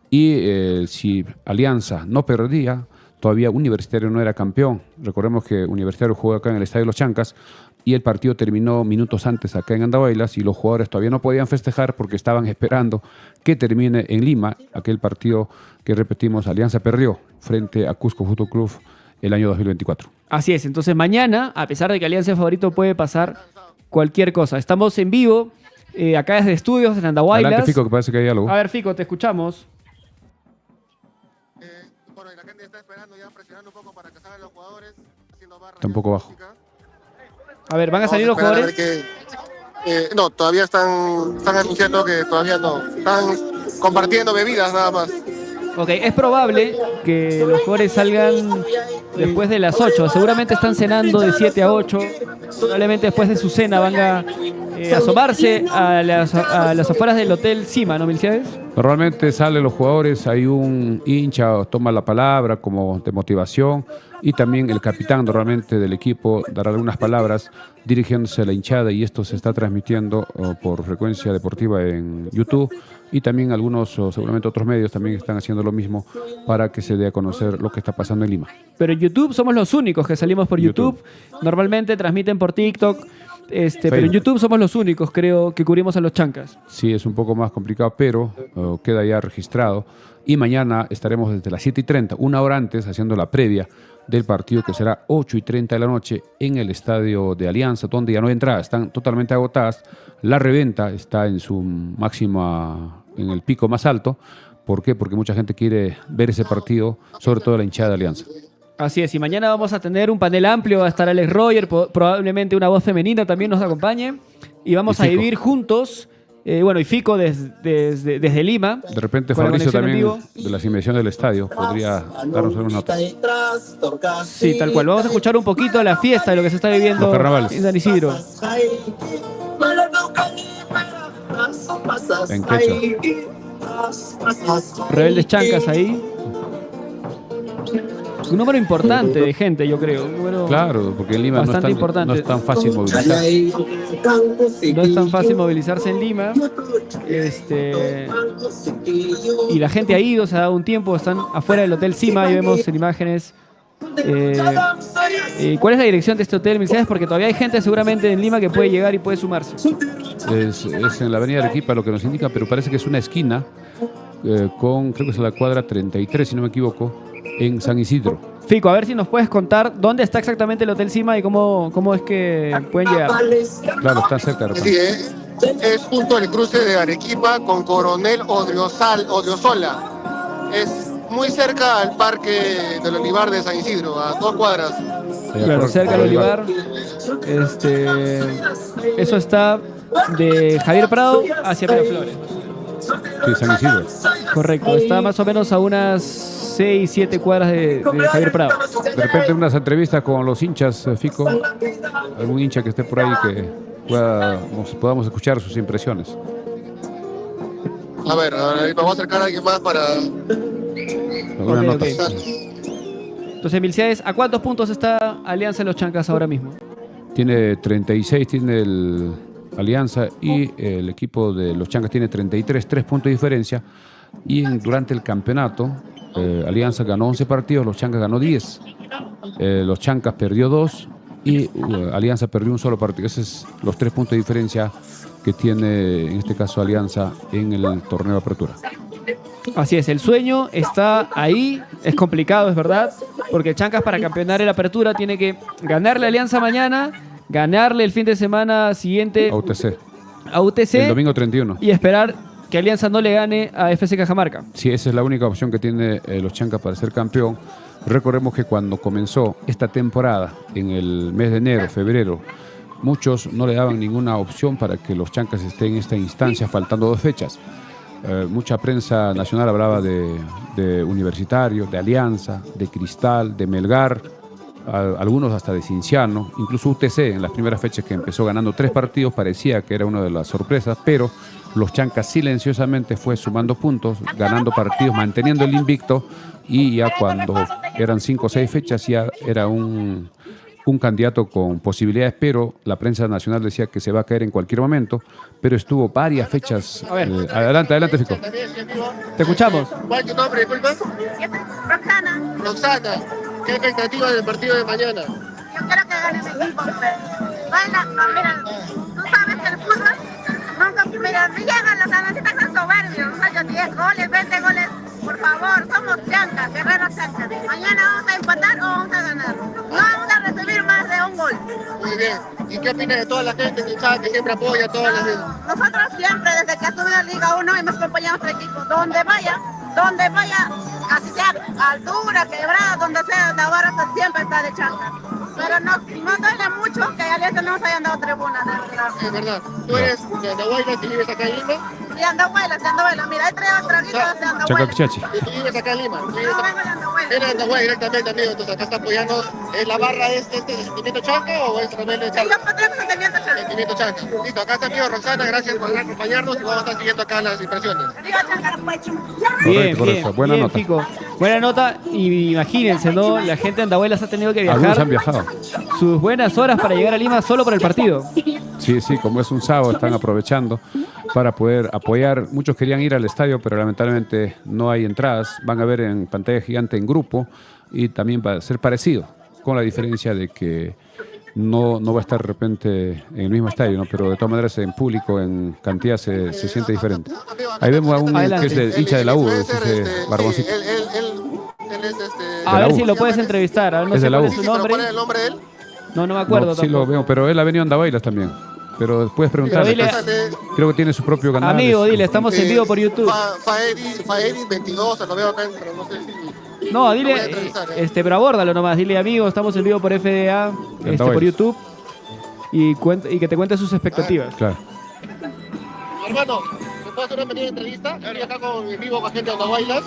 Y si Alianza no perdía, todavía Universitario no era campeón. Recordemos que Universitario jugó acá en el Estadio Los Chancas y el partido terminó minutos antes acá en Andahuaylas, y los jugadores todavía no podían festejar porque estaban esperando que termine en Lima aquel partido que, repetimos, Alianza perdió frente a Cusco Fútbol Club el año 2024. Así es, entonces mañana, a pesar de que Alianza es favorito, puede pasar cualquier cosa. Estamos en vivo, acá desde estudios en Andahuaylas. Adelante, Fico, que parece que hay algo. A ver, Fico, te escuchamos. Bueno, y la gente está esperando, ya presionando un poco para que salgan los jugadores, haciendo barra. Tampoco bajo. A ver, ¿van a salir los jugadores? No, todavía están anunciando que todavía no. Están compartiendo bebidas nada más. Ok, es probable que los jugadores salgan después de las 8. Seguramente están cenando de 7 a 8. Probablemente después de su cena van a asomarse a las afueras del Hotel Cima, ¿no, Milciades? Normalmente salen los jugadores, hay un hincha, toma la palabra como de motivación, y también el capitán normalmente del equipo dará algunas palabras dirigiéndose a la hinchada, y esto se está transmitiendo por Frecuencia Deportiva en YouTube, y también algunos, o seguramente otros medios también están haciendo lo mismo para que se dé a conocer lo que está pasando en Lima. Pero en YouTube somos los únicos que salimos por YouTube. Normalmente transmiten por TikTok, pero en YouTube somos los únicos, creo, que cubrimos a los Chancas. Sí, es un poco más complicado, pero queda ya registrado. Y mañana estaremos desde las 7:30, una hora antes, haciendo la previa del partido, que será 8:30 de la noche en el estadio de Alianza, donde ya no hay entradas, están totalmente agotadas. La reventa está en su máxima, en el pico más alto. ¿Por qué? Porque mucha gente quiere ver ese partido, sobre todo la hinchada de Alianza. Así es, y mañana vamos a tener un panel amplio, va a estar Alex Roger, probablemente una voz femenina también nos acompañe, y vamos a vivir juntos, y Fico desde Lima. De repente Fabricio también, de las inversiones del estadio, podría darnos unas notas. Sí, tal cual. Vamos a escuchar un poquito la fiesta de lo que se está viviendo en San Isidro. En quechua. Rebeldes Chancas ahí. Un número importante de gente, yo creo. Claro, porque en Lima no es tan fácil movilizarse. No es tan fácil movilizarse en Lima. Y la gente ha ido, se ha dado un tiempo, están afuera del Hotel Cima, y vemos en imágenes. ¿Cuál es la dirección de este hotel, Milciades? Porque todavía hay gente seguramente en Lima que puede llegar y puede sumarse. Es en la avenida Arequipa lo que nos indica, pero parece que es una esquina creo que es la cuadra 33, si no me equivoco, en San Isidro. Fico, a ver si nos puedes contar dónde está exactamente el Hotel Cima y cómo es que pueden llegar. Claro, está cerca. Sí, es junto al cruce de Arequipa con Coronel Odriozola. Es muy cerca al Parque del Olivar de San Isidro, a 2 cuadras. Claro, cerca del Olivar. Eso está de Javier Prado hacia Miraflores. Sí, San Isidro. Correcto, está más o menos a unas 6, 7 cuadras de Javier Prado. De repente unas entrevistas con los hinchas, Fico, algún hincha que esté por ahí que podamos escuchar sus impresiones. A ver, vamos a acercar a alguien más para... Algunas notas. Entonces, Milciades, ¿a cuántos puntos está Alianza de los Chancas ahora mismo? Tiene 36, tiene Alianza, y el equipo de los Chancas tiene 33, 3 puntos de diferencia. Y durante el campeonato, Alianza ganó 11 partidos, los Chancas ganó 10. Los Chancas perdió 2 y Alianza perdió un solo partido. Esos son los 3 puntos de diferencia que tiene, en este caso, Alianza en el torneo de apertura. Así es, el sueño está ahí, es complicado, es verdad, porque Chancas para campeonar en la apertura tiene que ganarle a Alianza mañana, ganarle el fin de semana siguiente a UTC el domingo 31. Y esperar que Alianza no le gane a FC Cajamarca. Sí, esa es la única opción que tiene los Chancas para ser campeón. Recordemos que cuando comenzó esta temporada, en el mes de enero, febrero, muchos no le daban ninguna opción para que los Chancas estén en esta instancia, faltando 2 fechas. Mucha prensa nacional hablaba de Universitario, de Alianza, de Cristal, de Melgar, algunos hasta de Cienciano, incluso UTC en las primeras fechas, que empezó ganando 3 partidos, parecía que era una de las sorpresas, pero los Chancas silenciosamente fue sumando puntos, ganando partidos, manteniendo el invicto, y ya cuando eran 5 o 6 fechas ya era un candidato con posibilidades, pero la prensa nacional decía que se va a caer en cualquier momento, pero estuvo varias fechas. Adelante, Fico. Te escuchamos. ¿Cuál es tu nombre, disculpa? Roxana, Roxana, ¿qué expectativa del partido de mañana? yo quiero que gane mi equipo. Bueno, no, mira, tú sabes que el fútbol nunca, mira, no llegan, los analistas son soberbios, o sea, 10 goles, 20 goles, por favor, somos Chancas, guerreros Chancas. Mañana vamos a empatar o vamos a ganar. No vamos a recibir más de un gol. Muy bien. ¿Y qué opinas de toda la gente que siempre apoya a todas las... Nosotros siempre, desde que ha subido a Liga 1, hemos acompañado a nuestro equipo. Donde vaya, así sea altura, quebrada, donde sea, Navarra siempre está de Chancas. Pero no duele mucho que Alianza no nos hayan dado tribuna, de verdad. Es verdad. ¿Tú eres de Andahuaylas y vives acá en Lima? Y Andahuaylas. Mira, hay 3 traguitos de Andahuaylas. Chacapichachi. ¿Y tú vives acá en Lima? No, vengo de Andahuaylas. Eres de Andahuaylas directamente, amigo. Entonces acá está apoyando. ¿Es la barra de sentimiento Chanca o es rebelde Sí, Chanca? yo pondré mi sentimiento Chancas. Sentimiento Chanca. Listo, acá está amigo Roxana. Gracias por acompañarnos y vamos a estar siguiendo acá las impresiones. Arriba Chancas. Bien, Correcto. Buena nota. Fico. Buena nota, y imagínense, ¿no? La gente de Andahuaylas ha tenido que Algunos viajar han viajado. sus buenas horas para llegar a Lima solo por el partido. Sí, como es un sábado, están aprovechando para poder apoyar. Muchos querían ir al estadio, pero lamentablemente no hay entradas. Van a ver en pantalla gigante en grupo, y también va a ser parecido, con la diferencia de que no va a estar de repente en el mismo estadio, ¿no? Pero de todas maneras en público, en cantidad, se siente diferente. Ahí vemos a un que es de hincha de la U, es ese Barboncito. Él es A ver si lo puedes entrevistar. A ver, no Es sé de la cuál U. es su ¿Sí, pero nombre. cuál es el nombre de él? No me acuerdo. No, sí lo tampoco. veo, pero él ha venido a Andahuaylas también. Pero puedes preguntarle. Pero pues, creo que tiene su propio canal. Amigo, dile, estamos en vivo por YouTube. Faedi 22, lo veo acá, pero no sé si... No, Lo voy a dile, entrevistar, pero abórdalo nomás. Dile, amigo, estamos en vivo por FDA, por Andahuaylas. YouTube. Y que te cuente sus expectativas. Claro. Hermano, ¿me puedo hacer una pequeña entrevista? Estoy acá en vivo con gente de Andahuaylas.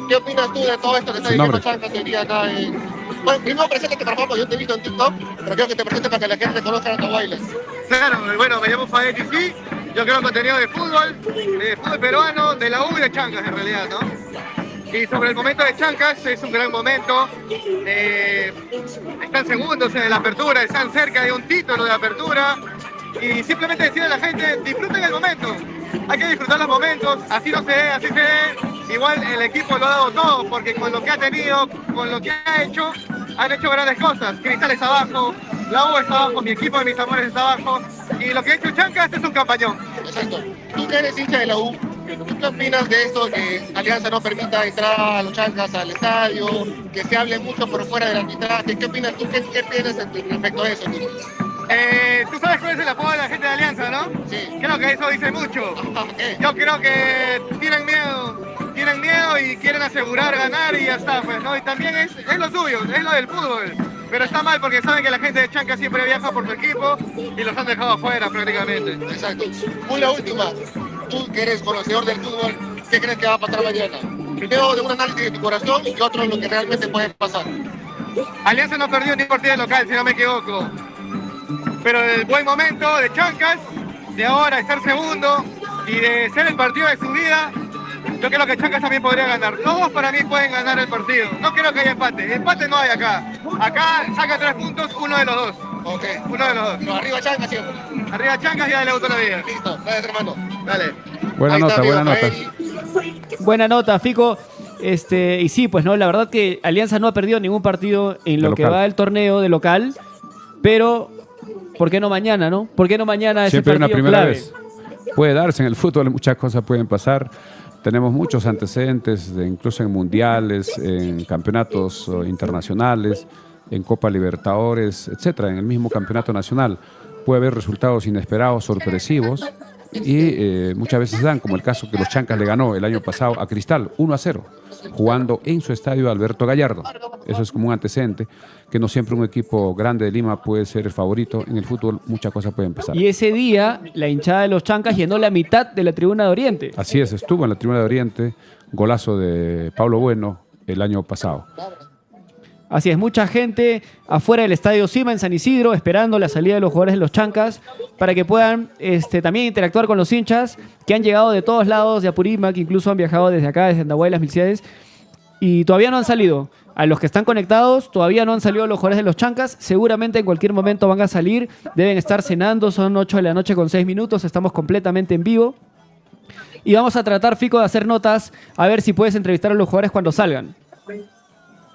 ¿Qué opinas tú de todo esto que está Su diciendo nombre. Chanca que día acá en... Bueno, primero preséntate, por favor, yo te he visto en TikTok, pero quiero que te presentes para que la gente conozca a Andahuaylas. Claro, bueno, me llamo Faedi, sí. Yo creo contenido de fútbol peruano, de la U y de Chancas en realidad, ¿no? Y sobre el momento de Chancas, es un gran momento. Están segundos en la apertura, están cerca de un título de apertura. Y simplemente decirle a la gente, disfruten el momento. Hay que disfrutar los momentos, así no se ve, así se ve. Igual el equipo lo ha dado todo, porque con lo que ha tenido, con lo que ha hecho, han hecho grandes cosas. Cristal está abajo, la U está abajo, mi equipo de mis amores está abajo. Y lo que ha hecho Chancas es un campañón. Exacto. Tú que eres hincha de la U, ¿qué opinas de esto que Alianza no permita entrar a los Chancas al estadio, que se hable mucho por fuera del arbitraje? ¿Qué opinas tú? ¿Qué piensas respecto a eso? Tú sabes cuál es el apodo de la gente de Alianza, ¿no? Sí. Creo que eso dice mucho. ¿Qué? Yo creo que tienen miedo y quieren asegurar ganar y ya está, pues, ¿no? Y también es lo suyo, es lo del fútbol. Pero está mal porque saben que la gente de Chanca siempre viaja por su equipo y los han dejado afuera prácticamente. Exacto. Una última. Tú que eres conocedor del fútbol, ¿qué crees que va a pasar mañana? Primero de un análisis de tu corazón y otro de lo que realmente puede pasar. Alianza no perdió ni partido local, si no me equivoco. Pero el buen momento de Chancas, de ahora estar segundo y de ser el partido de su vida, yo creo que Chancas también podría ganar. Los dos para mí pueden ganar el partido. No creo que haya empate. Empate no hay acá. Acá saca 3 puntos, uno de los dos. Ok. Uno de los dos. Pero arriba Chanca siempre. Arriba Chancas y dale auto a la vida. Listo, dale, hermano. Dale. Buena Ahí nota, está, buena amigo, nota. ahí. Buena nota, Fico. Y sí, pues no, la verdad que Alianza no ha perdido ningún partido en lo que local. va del torneo de local, pero ¿por qué no mañana, no? ¿Por qué no mañana ese Siempre hay una partido primera clave? vez. Puede darse en el fútbol, muchas cosas pueden pasar. Tenemos muchos antecedentes, incluso en mundiales, en campeonatos internacionales, en Copa Libertadores, etcétera, en el mismo campeonato nacional. Puede haber resultados inesperados, sorpresivos, y muchas veces se dan, como el caso que los Chancas le ganó el año pasado a Cristal 1-0, jugando en su estadio Alberto Gallardo. Eso es como un antecedente, que no siempre un equipo grande de Lima puede ser el favorito. En el fútbol muchas cosas pueden pasar. Y ese día la hinchada de los Chancas llenó la mitad de la tribuna de Oriente. Así es, estuvo en la tribuna de Oriente, golazo de Pablo Bueno el año pasado. Así es, mucha gente afuera del Estadio Cima en San Isidro esperando la salida de los jugadores de los Chancas para que puedan también interactuar con los hinchas que han llegado de todos lados de Apurímac, que incluso han viajado desde acá, desde Andahuaylas, Milciades, y todavía no han salido. A los que están conectados, todavía no han salido los jugadores de los Chancas. Seguramente en cualquier momento van a salir. Deben estar cenando. Son 8 de la noche con 6 minutos. Estamos completamente en vivo. Y vamos a tratar, Fico, de hacer notas. A ver si puedes entrevistar a los jugadores cuando salgan.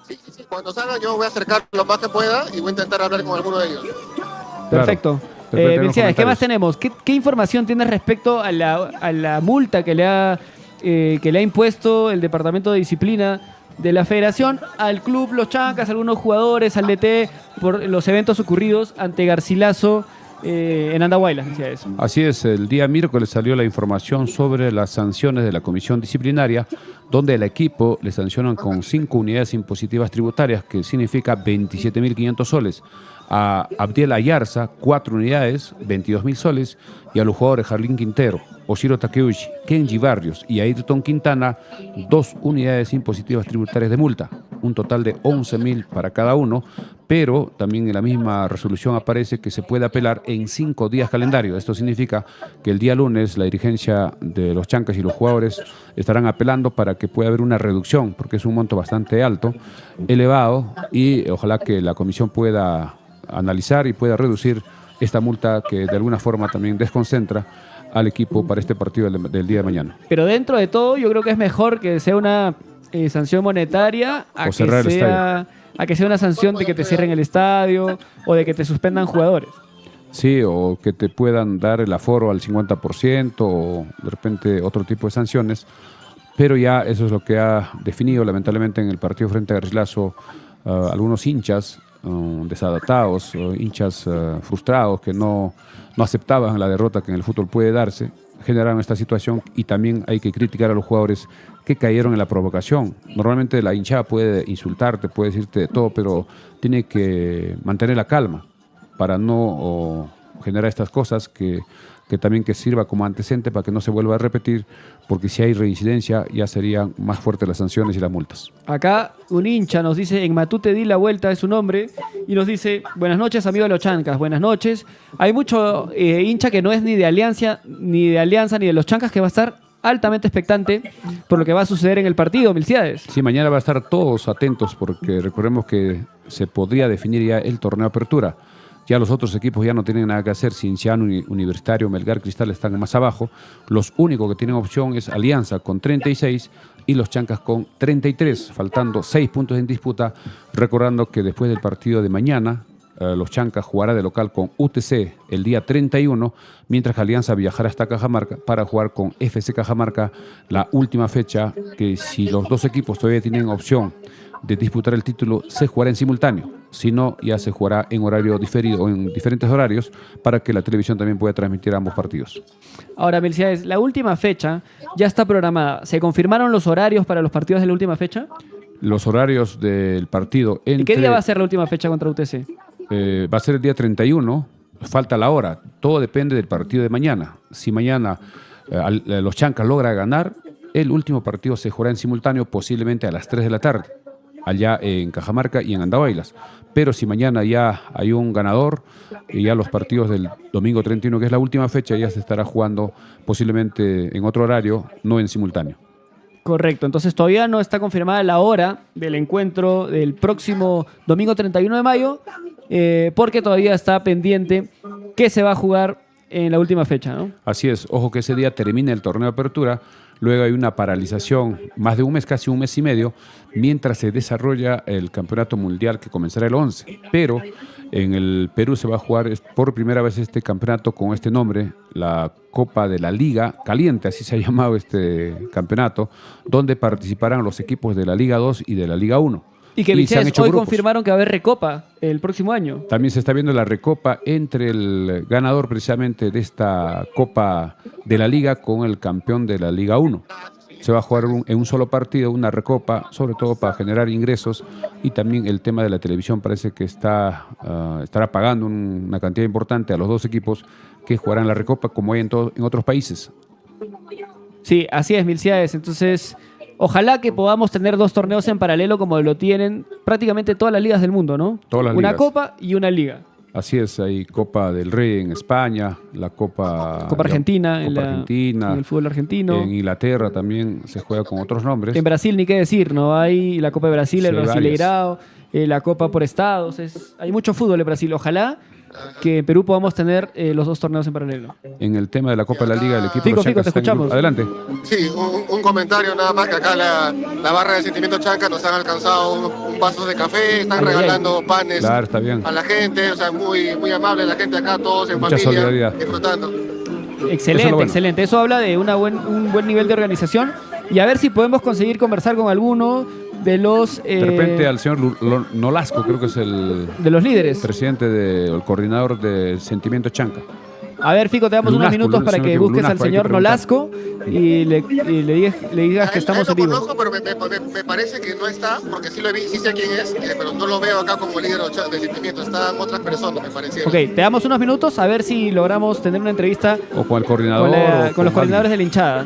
Sí. Cuando salga yo voy a acercar lo más que pueda y voy a intentar hablar con alguno de ellos. Perfecto. Después tenemos Milciades, ¿qué más comentarios. tenemos? ¿Qué información tienes respecto a la multa que le ha impuesto el Departamento de Disciplina de la Federación al club Los Chancas, algunos jugadores, al DT, por los eventos ocurridos ante Garcilaso en Andahuaylas? Milciades. Así es, el día miércoles salió la información sobre las sanciones de la comisión disciplinaria, donde el equipo le sancionan con 5 unidades impositivas tributarias, que significa 27.500 soles. A Abdiel Ayarza, 4 unidades, 22.000 soles, y a los jugadores Jarlín Quintero, Oshiro Takeuchi, Kenji Barrios y Ayrton Quintana, 2 unidades impositivas tributarias de multa, un total de 11.000 para cada uno, pero también en la misma resolución aparece que se puede apelar en 5 días calendario. Esto significa que el día lunes la dirigencia de los Chancas y los jugadores estarán apelando para que pueda haber una reducción, porque es un monto bastante alto, elevado, y ojalá que la comisión pueda analizar y pueda reducir esta multa que de alguna forma también desconcentra al equipo para este partido del día de mañana. Pero dentro de todo, yo creo que es mejor que sea una sanción monetaria a O cerrar el que sea una sanción de que te cierren el estadio o de que te suspendan jugadores. Sí, o que te puedan dar el aforo al 50% o de repente otro tipo de sanciones, pero ya eso es lo que ha definido lamentablemente en el partido frente a Garcilaso algunos hinchas desadaptados, hinchas frustrados que no aceptaban la derrota que en el fútbol puede darse, generaron esta situación, y también hay que criticar a los jugadores que cayeron en la provocación. Normalmente la hinchada puede insultarte, puede decirte de todo, pero tiene que mantener la calma para no generar estas cosas que también que sirva como antecedente para que no se vuelva a repetir, porque si hay reincidencia ya serían más fuertes las sanciones y las multas. Acá un hincha nos dice, en Matute di la vuelta es su nombre, y nos dice, buenas noches amigo de los Chancas, buenas noches. Hay mucho hincha que no es ni de Alianza ni de los Chancas, que va a estar altamente expectante por lo que va a suceder en el partido, Milciades. Sí, mañana va a estar todos atentos, porque recordemos que se podría definir ya el torneo Apertura. Ya los otros equipos ya no tienen nada que hacer. Cienciano, Universitario, Melgar, Cristal están más abajo. Los únicos que tienen opción es Alianza con 36 y los Chancas con 33, faltando 6 puntos en disputa. Recordando que después del partido de mañana, los Chancas jugará de local con UTC el día 31, mientras que Alianza viajará hasta Cajamarca para jugar con FC Cajamarca la última fecha, que si los dos equipos todavía tienen opción de disputar el título, se jugará en simultáneo. Si no, ya se jugará en horario diferido o en diferentes horarios para que la televisión también pueda transmitir ambos partidos. Ahora, Milciades, la última fecha ya está programada. ¿Se confirmaron los horarios para los partidos de la última fecha? Los horarios del partido ¿Y qué día va a ser la última fecha contra UTC? Va a ser el día 31, falta la hora. Todo depende del partido de mañana. Si mañana los Chancas logra ganar, el último partido se jugará en simultáneo, posiblemente a las 3 de la tarde, allá en Cajamarca y en Andahuaylas. Pero si mañana ya hay un ganador, y ya los partidos del domingo 31, que es la última fecha, ya se estará jugando posiblemente en otro horario, no en simultáneo. Correcto, entonces todavía no está confirmada la hora del encuentro del próximo domingo 31 de mayo, porque todavía está pendiente que se va a jugar en la última fecha, ¿no? Así es, ojo que ese día termina el torneo de apertura, luego hay una paralización más de un mes, casi un mes y medio, mientras se desarrolla el campeonato mundial que comenzará el 11. Pero en el Perú se va a jugar por primera vez este campeonato con este nombre, la Copa de la Liga Caliente, así se ha llamado este campeonato, donde participarán los equipos de la Liga 2 y de la Liga 1. Y que hoy confirmaron que va a haber recopa el próximo año. También se está viendo la recopa entre el ganador precisamente de esta Copa de la Liga con el campeón de la Liga 1. Se va a jugar en un solo partido, una recopa, sobre todo para generar ingresos, y también el tema de la televisión parece que estará pagando una cantidad importante a los dos equipos que jugarán la recopa como hay en otros países. Sí, así es, Milciades. Entonces, ojalá que podamos tener 2 torneos en paralelo como lo tienen prácticamente todas las ligas del mundo, ¿no? Todas las una ligas. copa y una liga. Así es, hay Copa del Rey en España, la Copa Argentina, en el fútbol argentino. En Inglaterra también se juega con otros nombres. En Brasil ni qué decir, ¿no? Hay la Copa de Brasil, Sí, el Brasileirao, la Copa por estados. Hay mucho fútbol en Brasil. Ojalá que en Perú podamos tener los 2 torneos en paralelo. En el tema de la Copa de la Liga, el equipo Fico, de los Chancas te está en el grupo. escuchamos. Adelante. Sí, un comentario nada más, que acá la barra de Sentimiento Chanca nos han alcanzado un vaso de café, están regalando panes Claro, está bien. a la gente, o sea, muy, muy amable la gente acá, todos en Mucha familia, solidaridad. disfrutando. Excelente, bueno. excelente. Eso habla de un buen nivel de organización. Y a ver si podemos conseguir conversar con alguno de los... De repente al señor Nolasco, creo que es el de los líderes. presidente o el coordinador de Sentimiento Chanca. A ver, Fico, te damos unos Lunasco, minutos para si no que me equivoco, busques al Lunasco, hay que señor preguntar. Nolasco y le digas que estamos en lo vivo. conozco, pero me parece que no está, porque sí lo vi, sí sé quién es, pero no lo veo acá como líder de Sentimiento, están otras personas, me parecieron. Ok, te damos unos minutos a ver si logramos tener una entrevista O con el coordinador. con los coordinadores de la hinchada.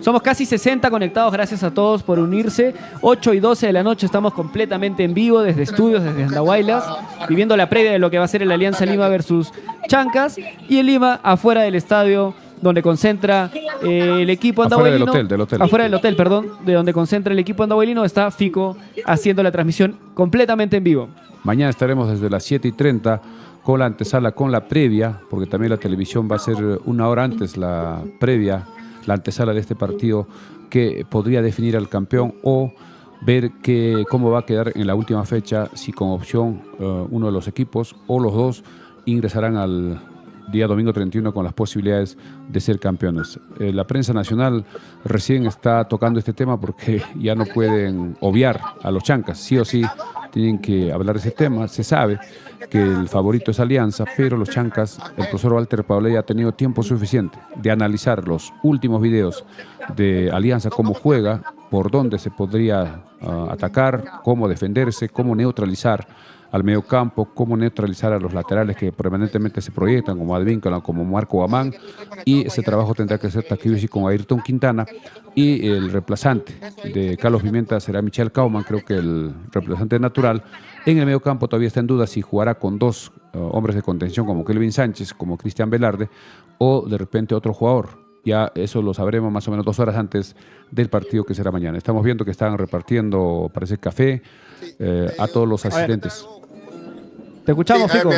Somos casi 60 conectados, gracias a todos por unirse. 8 y 12 de la noche estamos completamente en vivo desde estudios, desde Andahuaylas, viviendo la previa de lo que va a ser el Alianza Lima versus Chancas. Y en Lima, afuera del estadio donde concentra el equipo andahuaylino. Afuera del hotel. Afuera del hotel, perdón, de donde concentra el equipo andahuaylino, está Fico haciendo la transmisión completamente en vivo. Mañana estaremos desde las 7:30 con la antesala, con la previa, porque también la televisión va a ser una hora antes la previa, la antesala de este partido que podría definir al campeón o ver cómo va a quedar en la última fecha, si con opción uno de los equipos o los dos ingresarán al día domingo 31 con las posibilidades de ser campeones. La prensa nacional recién está tocando este tema porque ya no pueden obviar a los Chancas, sí o sí tienen que hablar de ese tema. Se sabe que el favorito es Alianza, pero los Chancas, el profesor Walter Pauley ha tenido tiempo suficiente de analizar los últimos videos de Alianza, cómo juega, por dónde se podría atacar, cómo defenderse, cómo neutralizar al medio campo, cómo neutralizar a los laterales que permanentemente se proyectan, como Advíncula, como Marco Guamán, y ese trabajo tendrá que ser Takeuchi con Ayrton Quintana, y el reemplazante de Carlos Pimienta será Michel Kauman, creo que el reemplazante natural. En el medio campo todavía está en duda si jugará con 2 hombres de contención como Kelvin Sánchez, como Cristian Velarde, o de repente otro jugador. Ya eso lo sabremos más o menos 2 horas antes del partido que será mañana. Estamos viendo que están repartiendo, parece, café a todos los asistentes. Te escuchamos, Sí, Fico.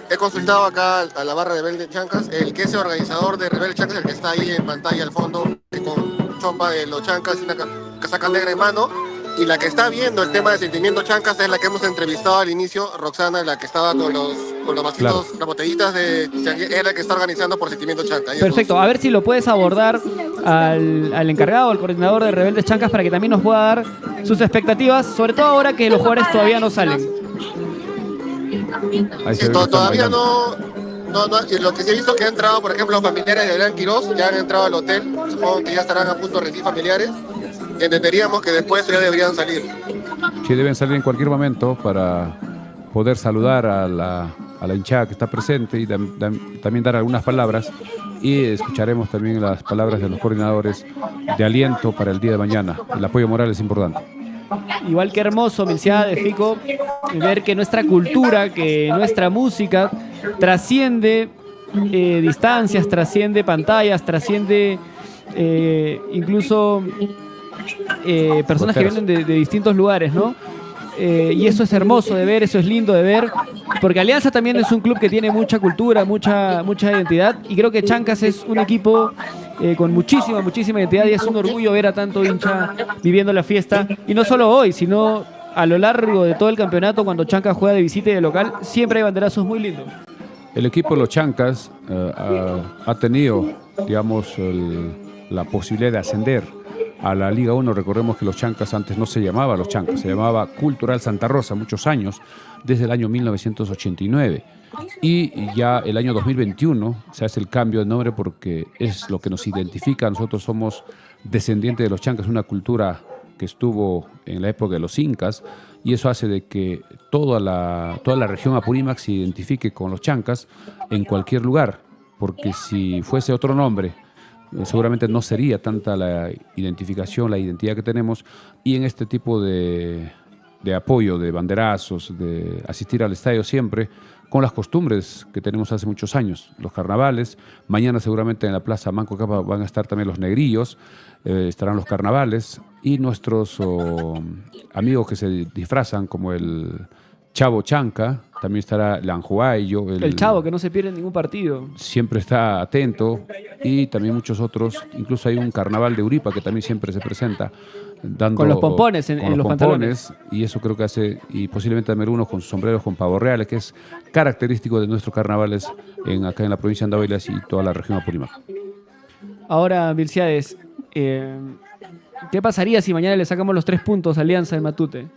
he consultado acá a la barra de Rebelde Chancas, el que es el organizador de Rebelde Chancas, el que está ahí en pantalla al fondo, con chompa de los Chancas y una casaca negra en mano, y la que está viendo el tema de Sentimiento Chancas es la que hemos entrevistado al inicio, Roxana, la que estaba con los vasitos, Claro. las botellitas es la que está organizando por Sentimiento Chanca. Perfecto, a ver si lo puedes abordar al encargado, al coordinador de Rebeldes Chancas, para que también nos pueda dar sus expectativas, sobre todo ahora que los jugadores todavía no salen. Ahí se Sí, ve que están todavía bailando. y lo que sí he visto que han entrado, por ejemplo, los familiares de Adrián Quirós, ya han entrado al hotel, supongo que ya estarán a punto de recibir familiares, y entenderíamos que después ya deberían salir. Sí, deben salir en cualquier momento para poder saludar a la hinchada que está presente y también dar algunas palabras, y escucharemos también las palabras de los coordinadores de aliento para el día de mañana. El apoyo moral es importante. Igual que hermoso, Milciada de Fico, ver que nuestra cultura, que nuestra música trasciende distancias, trasciende pantallas, trasciende incluso personas que vienen de distintos lugares, ¿no? Y eso es hermoso de ver, eso es lindo de ver, porque Alianza también es un club que tiene mucha cultura, mucha identidad, y creo que Chancas es un equipo con muchísima identidad, y es un orgullo ver a tanto hincha viviendo la fiesta, y no solo hoy, sino a lo largo de todo el campeonato, cuando Chancas juega de visita y de local, siempre hay banderazos muy lindos. El equipo de los Chancas ha tenido, digamos, la posibilidad de ascender a la Liga 1. Recordemos que los Chancas antes no se llamaba los Chancas, se llamaba Cultural Santa Rosa, muchos años, desde el año 1989. Y ya el año 2021 se hace el cambio de nombre porque es lo que nos identifica. Nosotros somos descendientes de los Chancas, una cultura que estuvo en la época de los incas, y eso hace de que toda la región Apurímac se identifique con los Chancas en cualquier lugar, porque si fuese otro nombre, seguramente no sería tanta la identificación, la identidad que tenemos, y en este tipo de apoyo, de banderazos, de asistir al estadio siempre, con las costumbres que tenemos hace muchos años, los carnavales. Mañana seguramente en la Plaza Manco Cápac van a estar también los negrillos, estarán los carnavales, y nuestros amigos que se disfrazan como el Chavo Chanca, también estará el Anjuayo. El Chavo, que no se pierde ningún partido. Siempre está atento, y también muchos otros. Incluso hay un carnaval de Uripa que también siempre se presenta. Con los pompones en los pantalones. Y eso creo que hace, y posiblemente también unos con sombreros con pavos reales, que es característico de nuestros carnavales acá en la provincia de Andahuaylas y toda la región Apurímac. Ahora, Milciades, ¿qué pasaría si mañana le sacamos los 3 puntos a Alianza de Matute?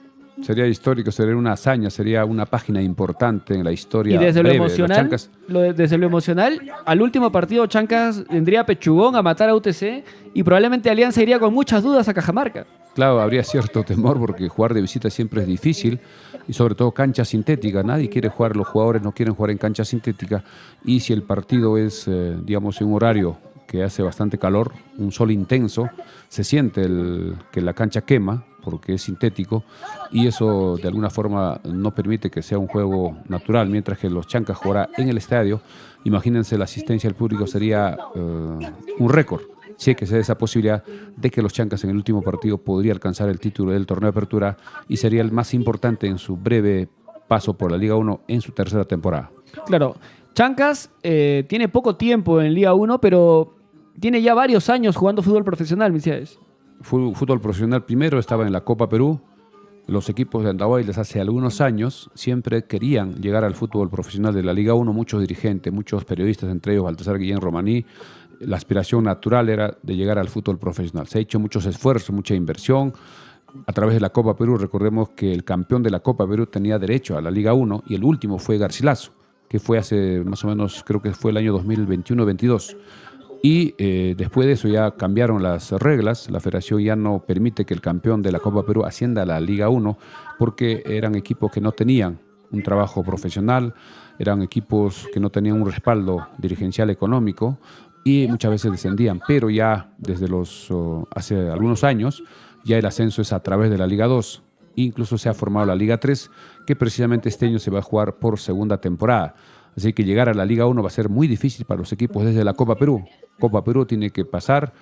Sería histórico, sería una hazaña, sería una página importante en la historia. Y desde breve lo emocional, de los Chancas. desde lo emocional, al último partido Chancas vendría a Pechugón a matar a UTC, y probablemente Alianza iría con muchas dudas a Cajamarca. Claro, habría cierto temor porque jugar de visita siempre es difícil, y sobre todo cancha sintética. Nadie quiere jugar, los jugadores no quieren jugar en cancha sintética, y si el partido es, digamos, en un horario que hace bastante calor, un sol intenso, se siente que la cancha quema porque es sintético, y eso de alguna forma no permite que sea un juego natural, mientras que los Chancas jugará en el estadio. Imagínense, la asistencia del público sería un récord, si es que se da esa posibilidad de que los Chancas en el último partido podría alcanzar el título del torneo de apertura, y sería el más importante en su breve paso por la Liga 1 en su tercera temporada. Claro, Chancas tiene poco tiempo en Liga 1, pero tiene ya varios años jugando fútbol profesional, Milciades. Fútbol profesional primero estaba en la Copa Perú. Los equipos de Andahuaylas hace algunos años siempre querían llegar al fútbol profesional de la Liga 1, muchos dirigentes, muchos periodistas, entre ellos Baltasar Guillén Romaní. La aspiración natural era de llegar al fútbol profesional. Se ha hecho muchos esfuerzos, mucha inversión. A través de la Copa Perú, recordemos que el campeón de la Copa Perú tenía derecho a la Liga 1, y el último fue Garcilaso, que fue hace más o menos, creo que fue el año 2021-22. Y después de eso ya cambiaron las reglas. La federación ya no permite que el campeón de la Copa Perú ascienda a la Liga 1, porque eran equipos que no tenían un trabajo profesional, eran equipos que no tenían un respaldo dirigencial económico, y muchas veces descendían. Pero ya desde hace algunos años ya el ascenso es a través de la Liga 2. Incluso se ha formado la Liga 3, que precisamente este año se va a jugar por segunda temporada. Así que llegar a la Liga 1 va a ser muy difícil para los equipos desde la Copa Perú. Copa Perú tiene que pasar,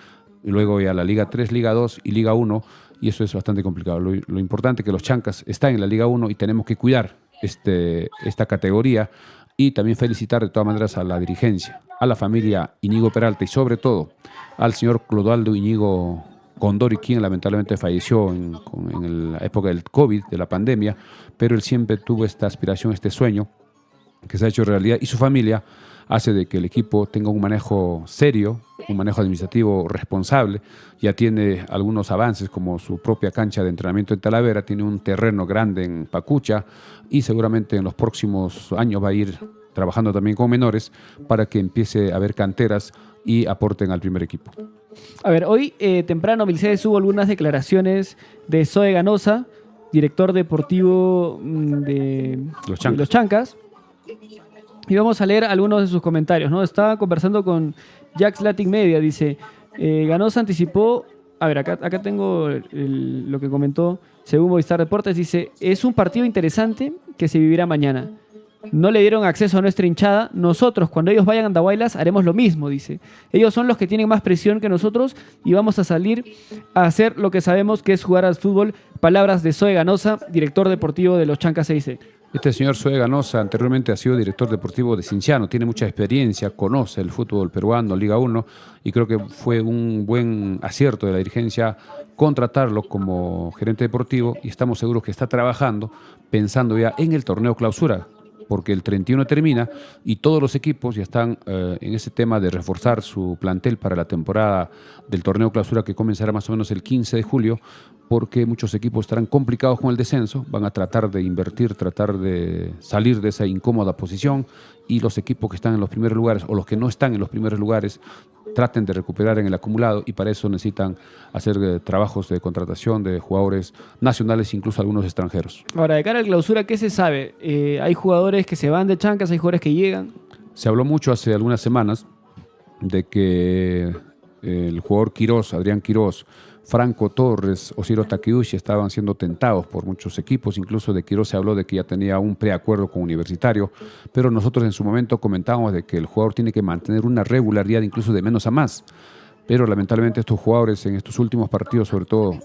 y luego ya la Liga 3, Liga 2 y Liga 1, y eso es bastante complicado. Lo importante es que los Chancas están en la Liga 1 y tenemos que cuidar esta categoría, y también felicitar de todas maneras a la dirigencia, a la familia Íñigo Peralta, y sobre todo al señor Clodoaldo Íñigo Condori, quien lamentablemente falleció en la época del COVID, de la pandemia, pero él siempre tuvo esta aspiración, este sueño, que se ha hecho realidad, y su familia hace de que el equipo tenga un manejo serio, un manejo administrativo responsable. Ya tiene algunos avances, como su propia cancha de entrenamiento en Talavera, tiene un terreno grande en Pacucha, y seguramente en los próximos años va a ir trabajando también con menores para que empiece a haber canteras y aporten al primer equipo. A ver, hoy temprano, Milciades, hubo algunas declaraciones de Zoe Ganosa, director deportivo de los Chancas. Y vamos a leer algunos de sus comentarios, ¿no? Estaba conversando con Jax Latin Media, dice, Ganosa anticipó, a ver, acá tengo lo que comentó según Movistar Deportes, dice, es un partido interesante que se vivirá mañana. No le dieron acceso a nuestra hinchada, nosotros cuando ellos vayan a Andahuaylas haremos lo mismo, dice. Ellos son los que tienen más presión que nosotros y vamos a salir a hacer lo que sabemos que es jugar al fútbol. Palabras de Zoe Ganosa, director deportivo de los Chancas 6C. Este señor Zoe Ganosa anteriormente ha sido director deportivo de Cienciano, tiene mucha experiencia, conoce el fútbol peruano, Liga 1, y creo que fue un buen acierto de la dirigencia contratarlo como gerente deportivo, y estamos seguros que está trabajando pensando ya en el torneo clausura, porque el 31 termina y todos los equipos ya están en ese tema de reforzar su plantel para la temporada del torneo clausura que comenzará más o menos el 15 de julio, porque muchos equipos estarán complicados con el descenso, van a tratar de invertir, tratar de salir de esa incómoda posición, y los equipos que están en los primeros lugares o los que no están en los primeros lugares traten de recuperar en el acumulado, y para eso necesitan hacer trabajos de contratación de jugadores nacionales, incluso algunos extranjeros. Ahora, de cara al clausura, ¿qué se sabe? ¿Hay jugadores que se van de Chancas, hay jugadores que llegan? Se habló mucho hace algunas semanas de que el jugador Quirós, Adrián Quirós, Franco Torres o Ciro Takeuchi estaban siendo tentados por muchos equipos. Incluso de Quirós se habló de que ya tenía un preacuerdo con Universitario, pero nosotros en su momento comentábamos de que el jugador tiene que mantener una regularidad incluso de menos a más. Pero lamentablemente estos jugadores en estos últimos partidos, sobre todo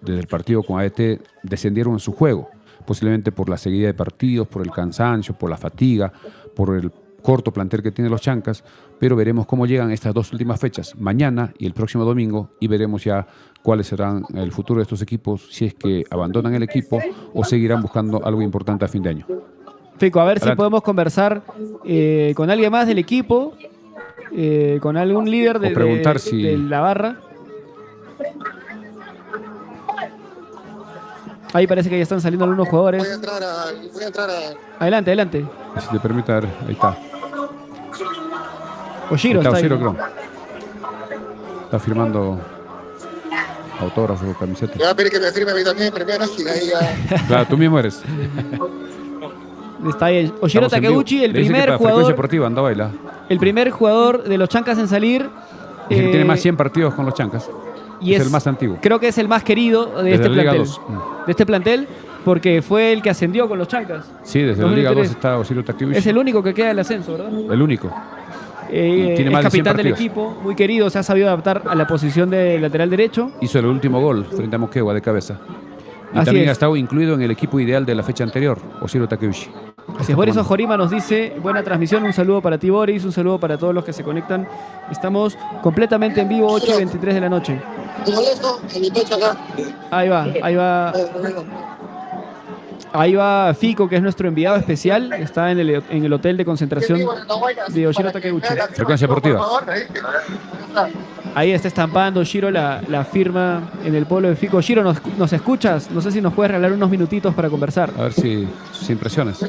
desde el partido con AET, descendieron en su juego, posiblemente por la seguida de partidos, por el cansancio, por la fatiga, por el corto plantel que tienen los Chancas, pero veremos cómo llegan estas dos últimas fechas, mañana y el próximo domingo, y veremos ya cuáles serán el futuro de estos equipos, si es que abandonan el equipo o seguirán buscando algo importante a fin de año. Fico, a ver si podemos conversar con alguien más del equipo, con algún líder de la barra. Ahí parece que ya están saliendo algunos jugadores. Voy a entrar a... Adelante, adelante. Si te permite, a ver, ahí está. Oshiro está ahí. Oshiro, creo. Está firmando autógrafo, camiseta. Me va a pedir que me firme a mí también primero, y ahí ya... Claro, tú mismo eres. Está ahí Oshiro Takeuchi, el primer jugador. Deportiva, anda a bailar. El primer jugador de los Chancas en salir. Tiene más 100 partidos con los Chancas. Y es el más antiguo. Creo que es el más querido de este plantel. De este plantel, porque fue el que ascendió con los Chancas. Sí, desde la Liga 2 está Oshiro Takeuchi. Es el único que queda del ascenso, ¿verdad? El único. Tiene más es capitán del equipo, muy querido, se ha sabido adaptar a la posición de lateral derecho. Hizo el último gol frente a Moquegua de cabeza. Y Así también es. ha estado incluido en el equipo ideal de la fecha anterior, Oshiro Takeuchi. Así es, Boris Ojorima nos dice, buena transmisión, un saludo para ti, Boris, un saludo para todos los que se conectan. Estamos completamente en vivo, 8:23 de la noche. ¿Te molesto? En mi pecho acá. Ahí va. Ahí va Fico, que es nuestro enviado especial. Está en el hotel de concentración de Oshiro Takeuchi. Frecuencia deportiva. Ahí está estampando Oshiro la firma en el pueblo de Fico. Oshiro, ¿nos escuchas? No sé si nos puedes regalar unos minutitos para conversar. A ver si sus impresiones. Yo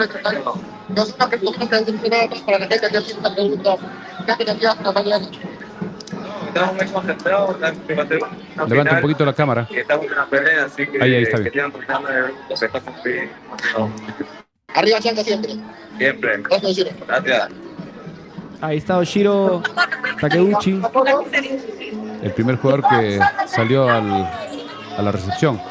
soy una pregunta para la gente que hace una pregunta. Estamos muy concentrados. Levanta un poquito la cámara. Estamos en una pelea, así que ahí está bien. Arriba Chanca siempre. Siempre. Gracias. Ahí está Oshiro Takeuchi. El primer jugador que salió a la recepción.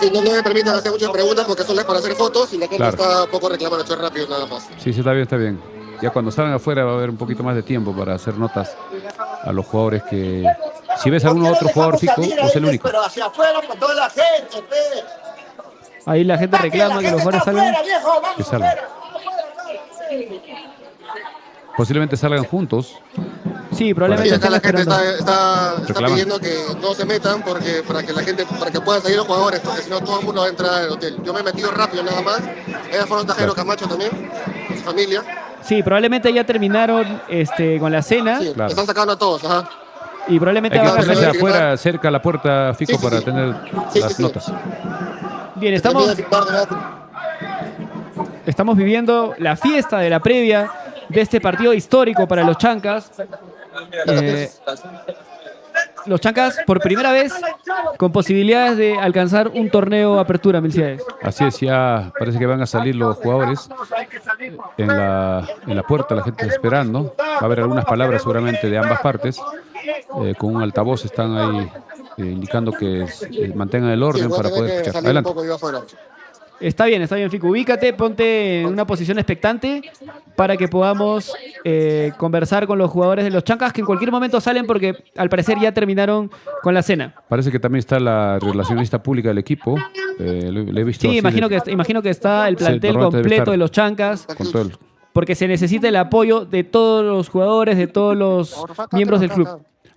Sí, no me permiten hacer muchas preguntas porque solo es para hacer fotos y la gente está un poco reclamando, esto es rápido nada más. Sí, está bien, está bien. Ya cuando salgan afuera va a haber un poquito más de tiempo para hacer notas a los jugadores que... Si ves algún otro jugador fijo, es el único. Pero hacia afuera con toda la gente, Ahí la gente reclama que los jugadores salgan. Que salgan. Posiblemente salgan juntos. Sí, probablemente. Sí, acá la gente está Reclaman. pidiendo que no se metan porque para que puedan salir los jugadores, porque si no todo el mundo va a entrar al hotel. Yo me he metido rápido nada más. Ellas fueron Tajero Camacho también, su familia. Sí, probablemente ya terminaron con la cena. Sí, están sacando a todos, ajá. Y probablemente Hay que van a ponerse salir. afuera, cerca a la puerta, Fico, para tener las notas. Bien, estamos viviendo la fiesta de la previa de este partido histórico para los Chancas. Los Chancas, por primera vez, con posibilidades de alcanzar un torneo apertura, Milciades. Así es, ya parece que van a salir los jugadores en la puerta, la gente esperando. Va a haber algunas palabras seguramente de ambas partes. Con un altavoz están ahí indicando que mantengan el orden para poder escuchar. Adelante. Está bien, Fico. Ubícate, ponte en una posición expectante para que podamos conversar con los jugadores de los Chancas, que en cualquier momento salen porque al parecer ya terminaron con la cena. Parece que también está la relacionista pública del equipo, Le he visto Sí, así imagino que está el Sí, plantel normalmente debe completo estar. de los Chancas, con todo el- porque se necesita el apoyo de todos los jugadores, de todos los miembros del club.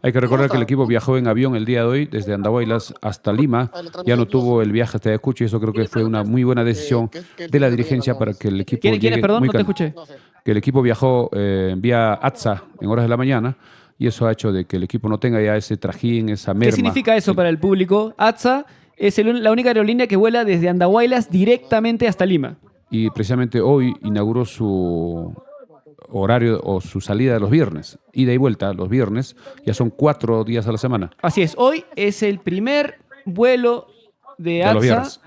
Hay que recordar que el equipo viajó en avión el día de hoy desde Andahuaylas hasta Lima. Ya no tuvo el viaje hasta Ayacucho y eso creo que fue una muy buena decisión de la dirigencia para que el equipo ¿Quién es? llegue Perdón, muy no te can- escuché. Que el equipo viajó vía ATSA en horas de la mañana y eso ha hecho de que el equipo no tenga ya ese trajín, esa merma. ¿Qué significa eso para el público? ATSA es la única aerolínea que vuela desde Andahuaylas directamente hasta Lima. Y precisamente hoy inauguró su horario o su salida de los viernes, ida y vuelta los viernes, ya son 4 días a la semana. Así es, hoy es el primer vuelo de De los ATSA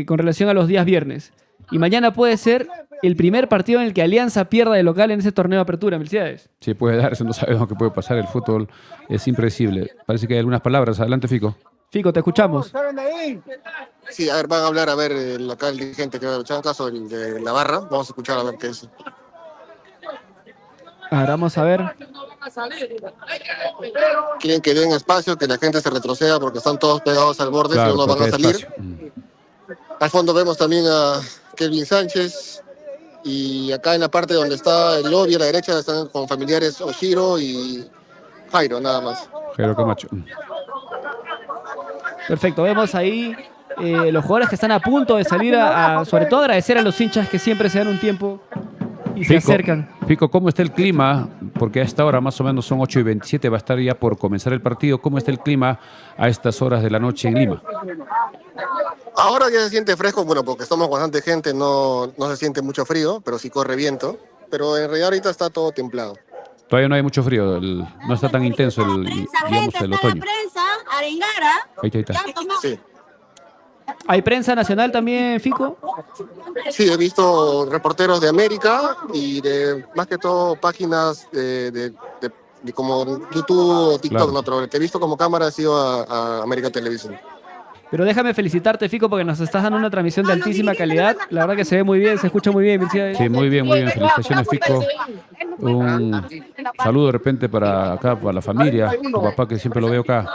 con relación a los días viernes. Y mañana puede ser el primer partido en el que Alianza pierda de local en ese torneo de apertura. Felicidades. Sí, puede darse, no sabemos qué puede pasar, el fútbol es impredecible. Parece que hay algunas palabras, adelante Fico. Fico, te escuchamos. Sí, a ver, van a hablar, a ver, el local dirigente que va a luchar, caso el de la barra. Vamos a escuchar a ver qué es. Ahora vamos a ver. Quieren que den espacio, que la gente se retroceda porque están todos pegados al borde, Claro, si no van a porque hay salir. espacio. Al fondo vemos también a Kelvin Sánchez. Y acá en la parte donde está el lobby a la derecha están con familiares Oshiro y Jairo, nada más. Jairo Camacho. Perfecto, vemos ahí los jugadores que están a punto de salir sobre todo agradecer a los hinchas que siempre se dan un tiempo y se acercan. Fico, ¿cómo está el clima? Porque a esta hora más o menos son 8:27, va a estar ya por comenzar el partido. ¿Cómo está el clima a estas horas de la noche en Lima? Ahora ya se siente fresco, bueno, porque estamos bastante gente, no se siente mucho frío, pero sí corre viento. Pero en realidad ahorita está todo templado. Todavía no hay mucho frío, no está tan intenso digamos, el otoño. Ahí está. Sí. ¿Hay prensa nacional también, Fico? Sí, he visto reporteros de América y de más que todo páginas de como YouTube o TikTok, Claro. no, pero te he visto como cámara, ha sido a América Televisión. Pero déjame felicitarte, Fico, porque nos estás dando una transmisión de altísima calidad. La verdad que se ve muy bien, se escucha muy bien. Felicidades. Sí, muy bien. Felicitaciones, Fico. Un saludo de repente para acá, para la familia, tu papá que siempre lo veo acá.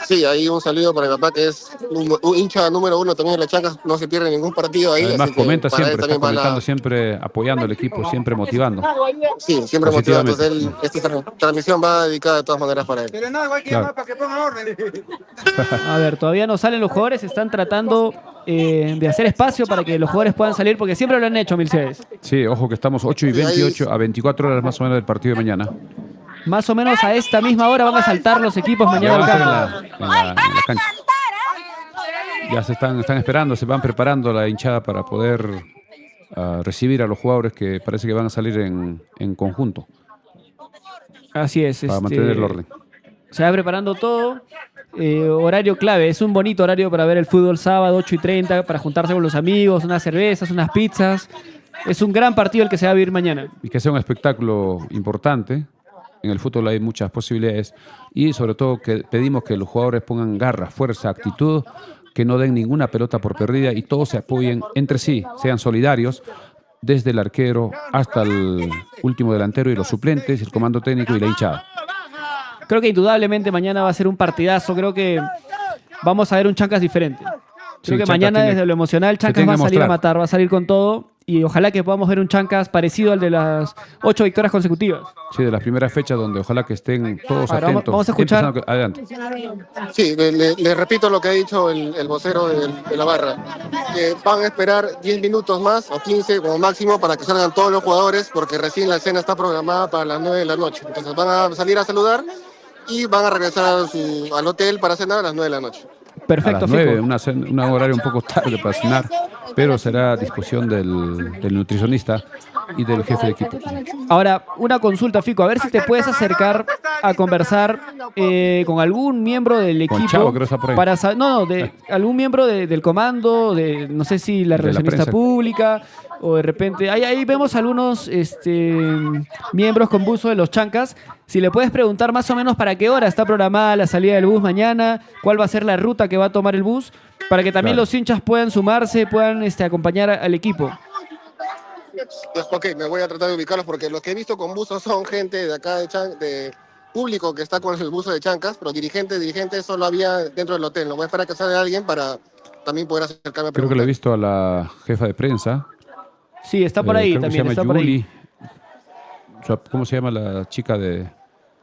Sí, ahí un saludo para mi papá que es un hincha número 1 también de las Chancas, no se pierde ningún partido ahí. Además así que comenta para él siempre, está también va comentando siempre, apoyando al equipo, siempre motivando. Sí, siempre motivado. Positivamente. Entonces esta transmisión va dedicada de todas maneras para él. Pero no, igual que Claro. más para que pongan orden. A ver, todavía no salen los jugadores, están tratando de hacer espacio para que los jugadores puedan salir, porque siempre lo han hecho, Milcedes. Sí, ojo que estamos 8:28 a 24 horas más o menos del partido de mañana. Más o menos a esta misma hora van a saltar los equipos Ya mañana van al a estar campo. en la cancha. Ya se están esperando, se van preparando la hinchada para poder recibir a los jugadores que parece que van a salir en conjunto Así es. para mantener el orden. Se va preparando todo. Horario clave, es un bonito horario para ver el fútbol sábado, 8:30, para juntarse con los amigos, unas cervezas, unas pizzas. Es un gran partido el que se va a vivir mañana. Y que sea un espectáculo importante. En el fútbol hay muchas posibilidades y sobre todo que pedimos que los jugadores pongan garra, fuerza, actitud, que no den ninguna pelota por perdida y todos se apoyen entre sí, sean solidarios, desde el arquero hasta el último delantero y los suplentes, el comando técnico y la hinchada. Creo que indudablemente mañana va a ser un partidazo. Creo que vamos a ver un Chancas diferente. Creo Sí, que Chancas mañana tiene- desde lo emocional Chancas tiene va a que salir a mostrar. matar, va a salir con todo. Y ojalá que podamos ver un Chancas parecido al de las 8 victorias consecutivas. Sí, de las primeras fechas donde ojalá que estén todos Ahora, atentos. vamos a escuchar. Adelante. Sí, le repito lo que ha dicho el vocero de la barra, que van a esperar 10 minutos más o 15 como máximo para que salgan todos los jugadores porque recién la cena está programada para las 9 de la noche. Entonces van a salir a saludar y van a regresar al hotel para cenar a las 9 de la noche. Perfecto, A las 9, Fico. un horario un poco tarde para cenar, pero será a disposición del nutricionista y del jefe de equipo. Ahora, una consulta, Fico. A ver si te puedes acercar a conversar con algún miembro del Con equipo. Chavo, creo que está por ahí. Para de algún miembro del comando, no sé si la De la relacionista prensa. pública, o de repente. Ahí vemos algunos miembros con buzo de los Chancas. Si le puedes preguntar más o menos para qué hora está programada la salida del bus mañana, cuál va a ser la ruta que va a tomar el bus, para que también Claro. los hinchas puedan sumarse, puedan acompañar al equipo. Ok, me voy a tratar de ubicarlos porque los que he visto con buzos son gente de acá de público que está con el buzo de Chancas, pero dirigente solo había dentro del hotel. No voy a esperar a que salga alguien para también poder acercarme a Creo que le he preguntar. visto a la jefa de prensa. Sí, está por ahí Creo que también, se está llama por ahí. Yuli. O sea, ¿cómo se llama la chica de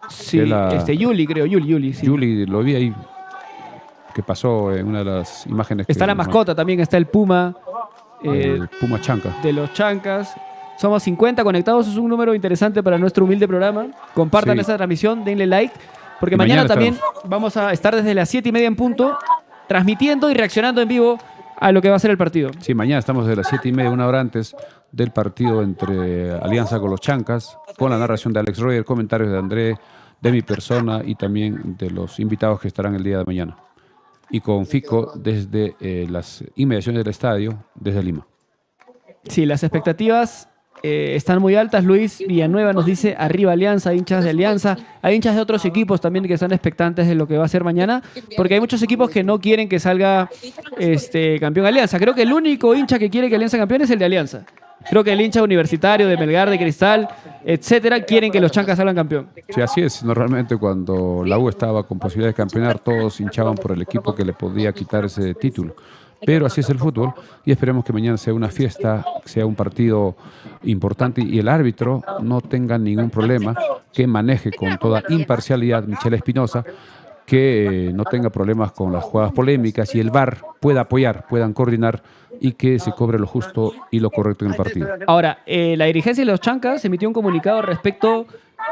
Sí, de la- Yuli, creo, Yuli, sí. Yuli? Lo vi ahí, que pasó en una de las imágenes. Está que la nos mascota también, está el Puma el Puma Chanca. de los Chancas. Somos 50 conectados, es un número interesante para nuestro humilde programa. Compartan Sí. esta transmisión, denle like, porque Y mañana mañana también vamos a estar desde las 7:30 en punto, transmitiendo y reaccionando en vivo a lo que va a ser el partido. Sí, mañana estamos de las 7:30, una hora antes del partido entre Alianza con los Chancas, con la narración de Alex Royer, comentarios de André, de mi persona y también de los invitados que estarán el día de mañana. Y con Fico desde las inmediaciones del estadio, desde Lima. Sí, las expectativas están muy altas. Luis Villanueva nos dice, arriba Alianza, hay hinchas de Alianza. Hay hinchas de otros equipos también que están expectantes de lo que va a ser mañana, porque hay muchos equipos que no quieren que salga campeón Alianza. Creo que el único hincha que quiere que Alianza campeón es el de Alianza. Creo que el hincha universitario de Melgar, de Cristal, etcétera, quieren que los Chancas salgan campeón. Sí, así es. Normalmente cuando la U estaba con posibilidad de campeonar, todos hinchaban por el equipo que le podía quitar ese título. Pero así es el fútbol y esperemos que mañana sea una fiesta, sea un partido importante y el árbitro no tenga ningún problema, que maneje con toda imparcialidad Michelle Espinosa, que no tenga problemas con las jugadas polémicas y el VAR pueda apoyar, puedan coordinar y que se cobre lo justo y lo correcto en el partido. Ahora, la dirigencia de los Chancas emitió un comunicado respecto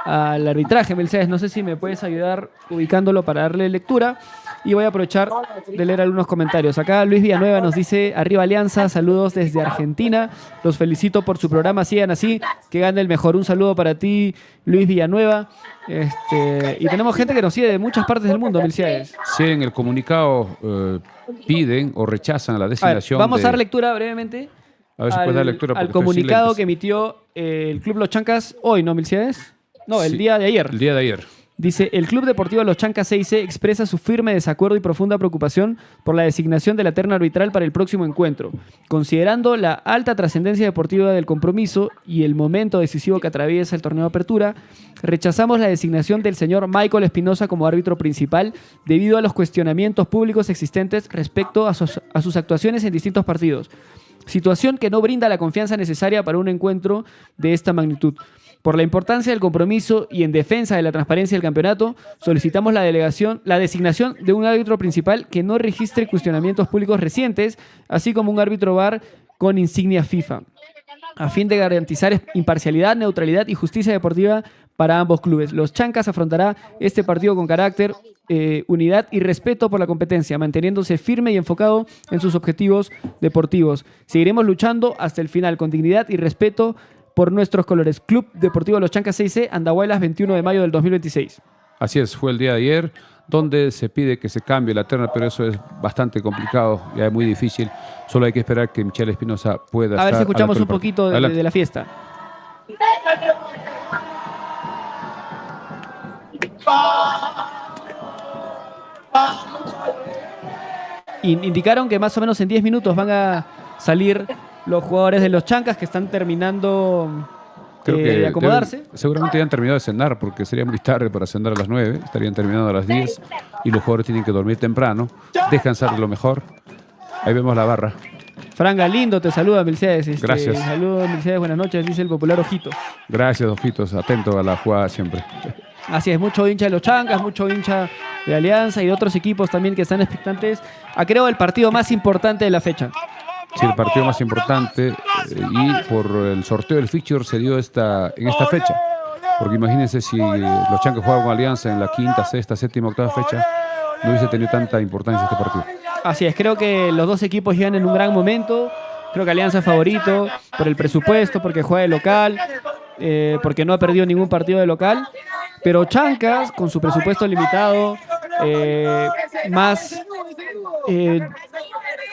al arbitraje. Mercedes, no sé si me puedes ayudar ubicándolo para darle lectura. Y voy a aprovechar de leer algunos comentarios. Acá Luis Villanueva nos dice, arriba Alianza, saludos desde Argentina. Los felicito por su programa, sigan así, que gane el mejor. Un saludo para ti, Luis Villanueva. Y tenemos gente que nos sigue de muchas partes del mundo, Mercedes. Si en el comunicado piden o rechazan la A ver, designación vamos a dar de... lectura brevemente A ver si puedes dar lectura. al porque estoy sin comunicado lentes. que emitió el Club Los Chancas hoy, ¿no, Mercedes? No, el Sí, día de ayer. El día de ayer. Dice, el Club Deportivo Los Chancas 6C expresa su firme desacuerdo y profunda preocupación por la designación de la terna arbitral para el próximo encuentro. Considerando la alta trascendencia deportiva del compromiso y el momento decisivo que atraviesa el torneo de apertura, rechazamos la designación del señor Michael Espinosa como árbitro principal debido a los cuestionamientos públicos existentes respecto a sus actuaciones en distintos partidos. Situación que no brinda la confianza necesaria para un encuentro de esta magnitud. Por la importancia del compromiso y en defensa de la transparencia del campeonato, solicitamos la designación de un árbitro principal que no registre cuestionamientos públicos recientes, así como un árbitro VAR con insignia FIFA, a fin de garantizar imparcialidad, neutralidad y justicia deportiva para ambos clubes. Los Chancas afrontará este partido con carácter, unidad y respeto por la competencia, manteniéndose firme y enfocado en sus objetivos deportivos. Seguiremos luchando hasta el final con dignidad y respeto por nuestros colores. Club Deportivo Los Chancas 6C, Andahuaylas, 21 de mayo del 2026. Así es, fue el día de ayer donde se pide que se cambie la terna, pero eso es bastante complicado, ya es muy difícil. Solo hay que esperar que Michelle Espinosa pueda A ver si estar escuchamos al un alto del poquito partido. Adelante. de la fiesta. Indicaron que más o menos en 10 minutos van a salir los jugadores de los Chancas que están terminando Creo que de acomodarse. seguramente ya han terminado de cenar porque sería muy tarde para cenar a las 9, estarían terminando a las 10 y los jugadores tienen que dormir temprano, descansar lo mejor. Ahí vemos la barra. Fran Galindo te saluda, Mercedes. Gracias. Saludos, Mercedes, buenas noches, dice el popular Ojito. Gracias, Ojitos, atento a la jugada siempre. Así es, mucho hincha de los Chancas, mucho hincha de Alianza y de otros equipos también que están expectantes a, creo, el partido más importante de la fecha. Sí, el partido más importante y por el sorteo del fixture se dio en esta fecha. Porque imagínense si los Chancas jugaban con Alianza en la quinta, sexta, séptima, octava fecha, no hubiese tenido tanta importancia este partido. Así es, creo que los dos equipos llegan en un gran momento. Creo que Alianza es favorito por el presupuesto, porque juega de local, porque no ha perdido ningún partido de local. Pero Chancas, con su presupuesto limitado,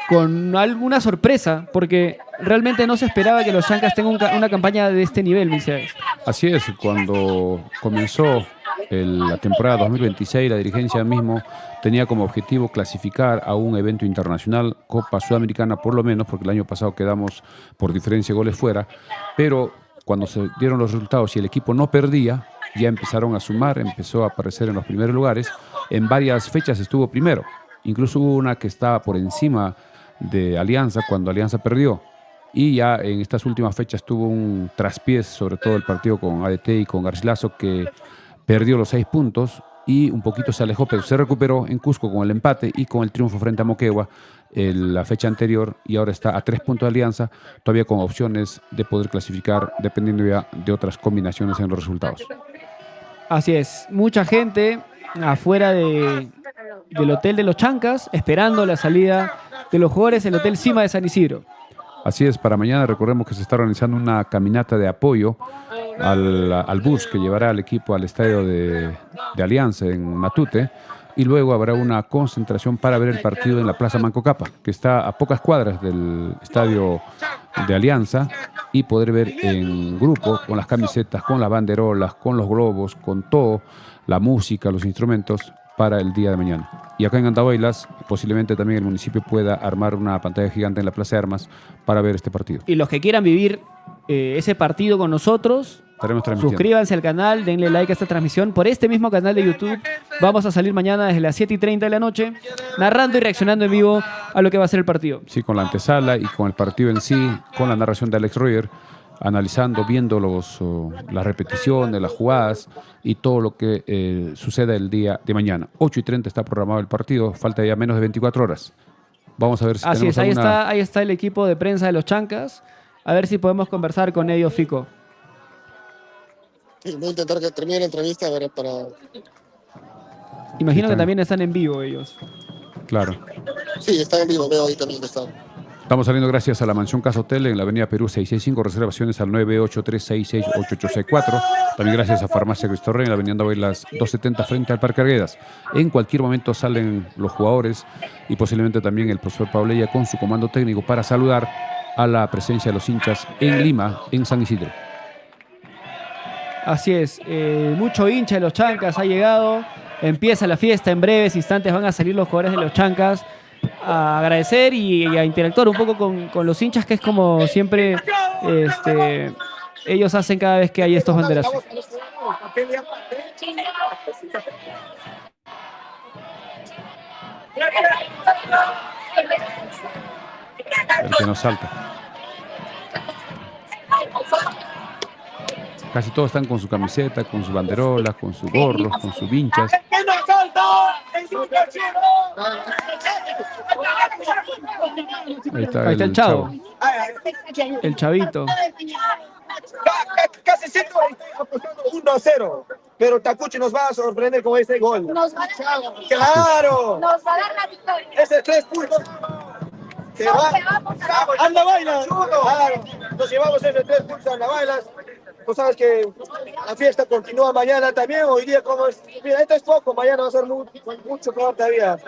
con alguna sorpresa, porque realmente no se esperaba que los Chancas tengan una campaña de este nivel, Mercedes. Así es, cuando comenzó la temporada 2026, la dirigencia mismo tenía como objetivo clasificar a un evento internacional, Copa Sudamericana por lo menos, porque el año pasado quedamos por diferencia de goles fuera, pero cuando se dieron los resultados y el equipo no perdía, ya empezaron a sumar, empezó a aparecer en los primeros lugares. En varias fechas estuvo primero. Incluso hubo una que estaba por encima de Alianza cuando Alianza perdió. Y ya en estas últimas fechas tuvo un traspiés, sobre todo el partido con ADT y con Garcilaso, que perdió los 6 puntos y un poquito se alejó, pero se recuperó en Cusco con el empate y con el triunfo frente a Moquegua la fecha anterior, y ahora está a 3 puntos de Alianza, todavía con opciones de poder clasificar dependiendo ya de otras combinaciones en los resultados. Así es, mucha gente afuera del Hotel de los Chancas esperando la salida de los jugadores del Hotel Cima de San Isidro. Así es, para mañana recordemos que se está organizando una caminata de apoyo al bus que llevará al equipo al estadio de Alianza en Matute, y luego habrá una concentración para ver el partido en la Plaza Manco Cápac, que está a pocas cuadras del estadio de Alianza, y poder ver en grupo, con las camisetas, con las banderolas, con los globos, con todo, la música, los instrumentos, para el día de mañana. Y acá en Andahuaylas, posiblemente también el municipio pueda armar una pantalla gigante en la Plaza de Armas para ver este partido. Y los que quieran vivir ese partido con nosotros, suscríbanse al canal, denle like a esta transmisión por este mismo canal de YouTube. Vamos a salir mañana desde las 7:30 de la noche, narrando y reaccionando en vivo a lo que va a ser el partido. Sí, con la antesala y con el partido en sí, con la narración de Alex Roger, analizando, viendo las repeticiones, las jugadas y todo lo que suceda el día de mañana. 8:30 está programado el partido, falta ya menos de 24 horas. Vamos a ver si Así tenemos es, ahí está el equipo de prensa de los Chancas. A ver si podemos conversar con ellos, Fico. Sí, voy a intentar que termine la entrevista a ver, para... Imagino que también están en vivo ellos. Claro. Sí, están en vivo, veo ahí también que están. Estamos saliendo gracias a la Mansión Casa Hotel en la avenida Perú 665, reservaciones al 983668864. También gracias a Farmacia Cristo Rey en la avenida Andahuaylas 270 frente al Parque Arguedas. En cualquier momento salen los jugadores y posiblemente también el profesor Paulella con su comando técnico para saludar a la presencia de los hinchas en Lima, en San Isidro. Así es, mucho hincha de los Chancas ha llegado, empieza la fiesta, en breves instantes van a salir los jugadores de los Chancas a agradecer y a interactuar un poco con los hinchas, que es como siempre ellos hacen cada vez que hay estos banderazos. El que nos salta. Casi todos están con su camiseta, con sus banderolas, con sus gorros, con sus vinchas. Ahí está el chavo. El chavito. Casi siempre estoy apostando 1-0, pero Takuchi nos va a sorprender con este gol. Nos va a dar la victoria. ¡Claro! Nos va a dar la victoria. Ese 3 puntos. Se va. Andahuaylas. Claro. Nos llevamos ese 3 puntos a Andahuaylas. Tú sabes que la fiesta continúa mañana también. Hoy día, como es, mira, esto es poco, mañana va a ser mucho peor todavía.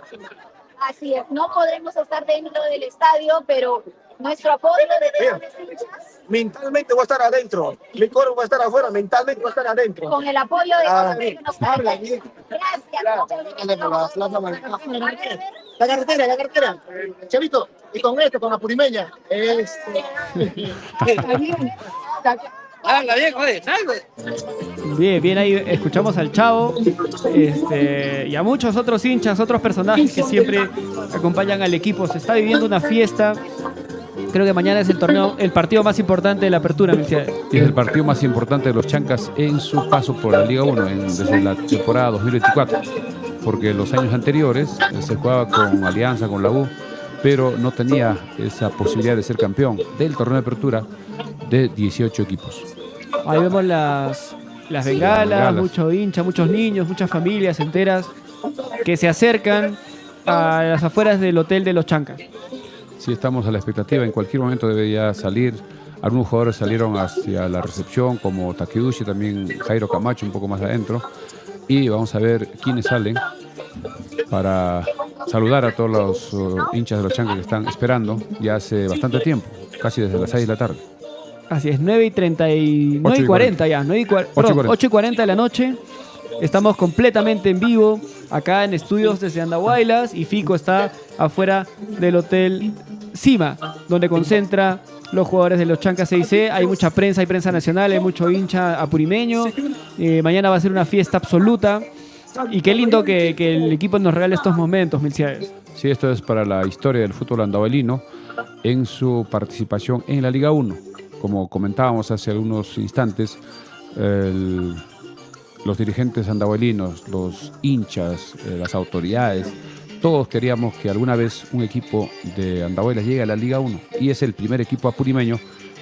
Así es, no podremos estar dentro del estadio, pero nuestro apoyo de los hinchas. Mentalmente voy a estar adentro. Mi cuerpo va a estar afuera, mentalmente voy a estar adentro. Con el apoyo de todos los que nos habla bien. Gracias. La carretera. Chavito, y con esto, con la purimeña. Bien, ahí escuchamos al Chavo y a muchos otros hinchas, otros personajes que siempre acompañan al equipo. Se está viviendo una fiesta. Creo que mañana es el partido más importante de la apertura, Melciades. Y es el partido más importante de los Chancas en su paso por la Liga 1 desde la temporada 2024. Porque los años anteriores se jugaba con Alianza, con la U, pero no tenía esa posibilidad de ser campeón del torneo de apertura de 18 equipos. Ahí vemos las bengalas, muchos hinchas, muchos niños, muchas familias enteras que se acercan a las afueras del Hotel de los Chancas. Sí, estamos a la expectativa. En cualquier momento debería salir. Algunos jugadores salieron hacia la recepción, como Takeuchi, también Jairo Camacho, un poco más adentro. Y vamos a ver quiénes salen para saludar a todos los hinchas de los Chancas que están esperando ya hace bastante tiempo, casi desde las 6 de la tarde. Así es, 9:40 ya, 8:40 de la noche. Estamos completamente en vivo acá en estudios desde Andahuaylas y Fico está afuera del Hotel Cima, donde concentra los jugadores de los Chancas CIC. Hay mucha prensa, hay prensa nacional, hay mucho hincha apurimeño. Mañana va a ser una fiesta absoluta. Y qué lindo que el equipo nos regale estos momentos, Milciades. Sí, esto es para la historia del fútbol andahuaylino en su participación en la Liga 1. Como comentábamos hace algunos instantes, los dirigentes andahuaylinos, los hinchas, las autoridades, todos queríamos que alguna vez un equipo de Andahuaylas llegue a la Liga 1 y es el primer equipo apurimeño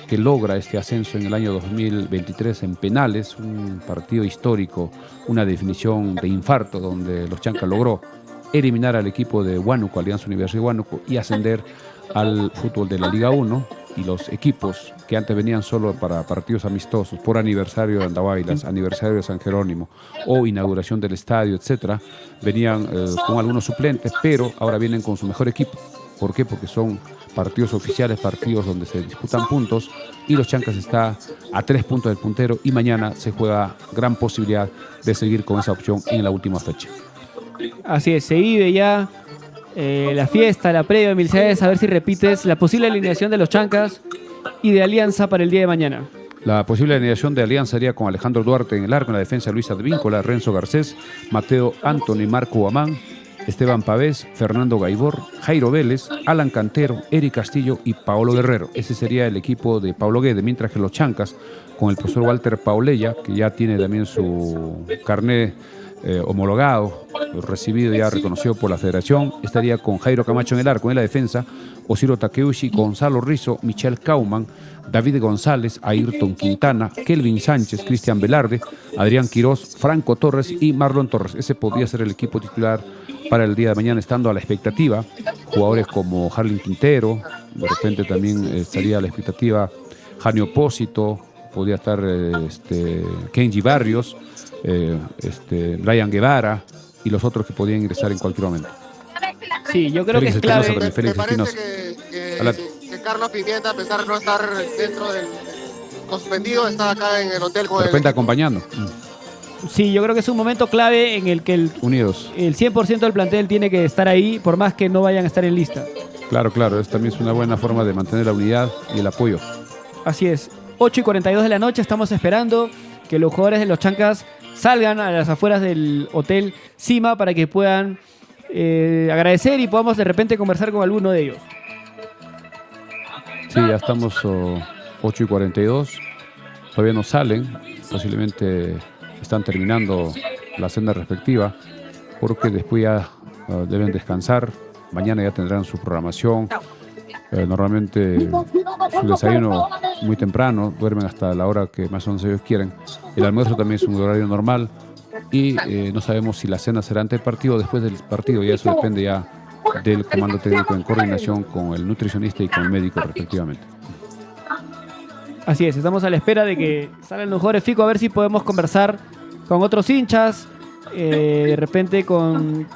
que logra este ascenso en el año 2023 en penales, un partido histórico, una definición de infarto donde los Chancas logró eliminar al equipo de Huánuco, Alianza Universidad de Huánuco, y ascender al fútbol de la Liga 1, y los equipos que antes venían solo para partidos amistosos, por aniversario de Andahuaylas, aniversario de San Jerónimo o inauguración del estadio, etcétera, venían con algunos suplentes, pero ahora vienen con su mejor equipo. ¿Por qué? Porque son partidos oficiales, partidos donde se disputan puntos, y los Chancas está a 3 puntos del puntero y mañana se juega gran posibilidad de seguir con esa opción en la última fecha. Así es, se vive ya la fiesta, la previa, Milciades, a ver si repites la posible alineación de los Chancas y de Alianza para el día de mañana. La posible alineación de Alianza sería con Alejandro Duarte en el arco, en la defensa Luis Advíncola, Renzo Garcés, Mateo Anthony, Marco Amán, Esteban Pavés, Fernando Gaibor, Jairo Vélez, Alan Cantero, Eric Castillo y Paolo Guerrero. Ese sería el equipo de Pablo Guede, mientras que los Chancas, con el profesor Walter Paulella, que ya tiene también su carnet homologado, recibido ya reconocido por la federación, estaría con Jairo Camacho en el arco, en la defensa, Osiro Takeuchi, Gonzalo Rizzo, Michel Kauman, David González, Ayrton Quintana, Kelvin Sánchez, Cristian Velarde, Adrián Quirós, Franco Torres y Marlon Torres. Ese podría ser el equipo titular para el día de mañana, estando a la expectativa jugadores como Harlin Quintero, de repente también estaría a la expectativa Jani Opósito, podría estar Kenji Barrios, Brian Guevara y los otros que podrían ingresar en cualquier momento. Sí, yo creo que es clave. Me parece que Carlos Pimienta, a pesar de no estar dentro del suspendido, está acá en el hotel con de repente acompañando. Sí, yo creo que es un momento clave en el que el 100% del plantel tiene que estar ahí, por más que no vayan a estar en lista. Claro, también es una buena forma de mantener la unidad y el apoyo. Así es, 8:42 de la noche, estamos esperando que los jugadores de los Chancas salgan a las afueras del Hotel Cima para que puedan agradecer y podamos de repente conversar con alguno de ellos. Sí, ya estamos 8:42, todavía no salen, posiblemente están terminando la cena respectiva, porque después ya deben descansar, mañana ya tendrán su programación, normalmente su desayuno muy temprano, duermen hasta la hora que más o menos ellos quieren, el almuerzo también es un horario normal, y no sabemos si la cena será antes del partido o después del partido, y eso depende ya del comando técnico en coordinación con el nutricionista y con el médico respectivamente. Así es, estamos a la espera de que salgan los jugadores. Fico, a ver si podemos conversar con otros hinchas, de repente con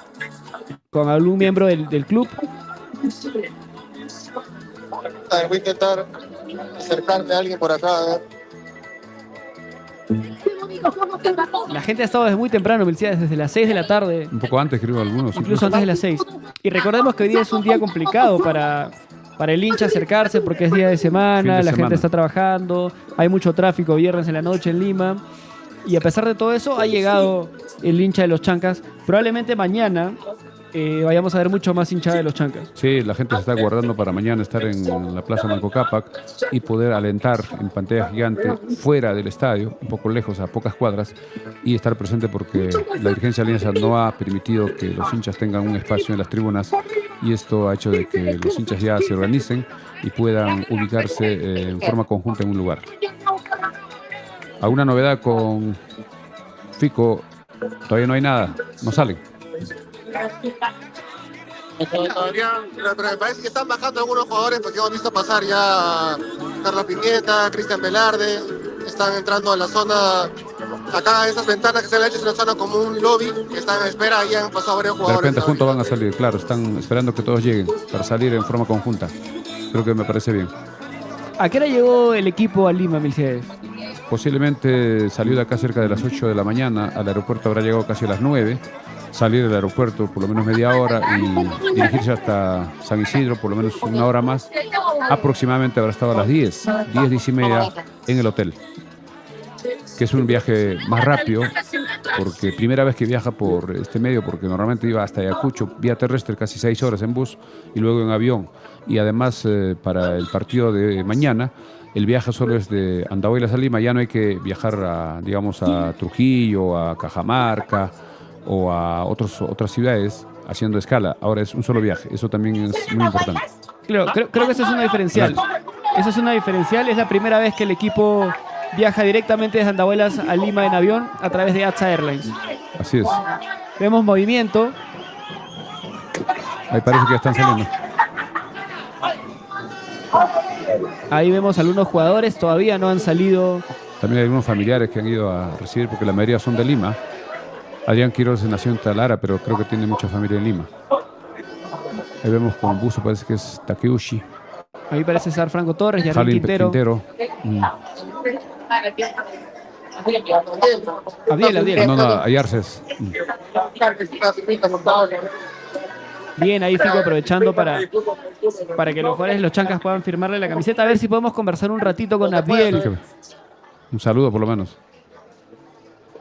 algún miembro del club. Voy a intentar acercarme a alguien por acá. La gente ha estado desde muy temprano, Milciades, desde las 6 de la tarde. Un poco antes, creo, algunos. Incluso antes de las 6. Y recordemos que hoy día es un día complicado para el hincha acercarse, porque es día de semana, la gente está trabajando, hay mucho tráfico viernes en la noche en Lima. Y a pesar de todo eso, ha llegado el hincha de los Chancas. Probablemente mañana vayamos a ver mucho más hinchada de los Chancas. Sí, la gente se está guardando para mañana estar en la Plaza Manco Cápac y poder alentar en pantalla gigante fuera del estadio, un poco lejos, a pocas cuadras, y estar presente porque la dirigencia de Alianza no ha permitido que los hinchas tengan un espacio en las tribunas, y esto ha hecho de que los hinchas ya se organicen y puedan ubicarse en forma conjunta en un lugar. ¿Alguna novedad con Fico? Todavía no hay nada, no salen. Pero me parece que están bajando algunos jugadores, porque hemos visto pasar ya a Carlos Pimienta, Cristian Velarde, están entrando a la zona, acá esas ventanas que se han hecho es una zona como un lobby, que están en espera y han pasado varios jugadores. De repente juntos van a salir, claro, están esperando que todos lleguen para salir en forma conjunta. Creo que me parece bien. ¿A qué hora llegó el equipo a Lima, Milciades? Posiblemente salió de acá cerca de las 8 de la mañana, al aeropuerto habrá llegado casi a las 9. salir del aeropuerto por lo menos media hora y dirigirse hasta San Isidro por lo menos una hora más. Aproximadamente habrá estado a las 10 y media en el hotel, que es un viaje más rápido, porque primera vez que viaja por este medio, porque normalmente iba hasta Ayacucho, vía terrestre, casi 6 horas en bus y luego en avión. Y además, para el partido de mañana, el viaje solo es de Andahuaylas a Lima, ya no hay que viajar digamos, a Trujillo, a Cajamarca o a otras ciudades haciendo escala. Ahora es un solo viaje, eso también es muy importante. Claro, creo que eso es una diferencial. Eso es una diferencial, es la primera vez que el equipo viaja directamente desde Andahuaylas a Lima en avión a través de AXA Airlines. Así es. Vemos movimiento. Ahí parece que ya están saliendo. Ahí vemos algunos jugadores, todavía no han salido. También hay algunos familiares que han ido a recibir, porque la mayoría son de Lima. Adrián Quiroz nació en Talara, pero creo que tiene mucha familia en Lima. Ahí vemos con buzo, parece que es Takeuchi. Ahí parece estar Franco Torres y Jalín Quintero. Abdiel. No, Ayarces. Bien, ahí Fico aprovechando para que los jugadores de los Chancas puedan firmarle la camiseta. A ver si podemos conversar un ratito con Abdiel. Un saludo por lo menos.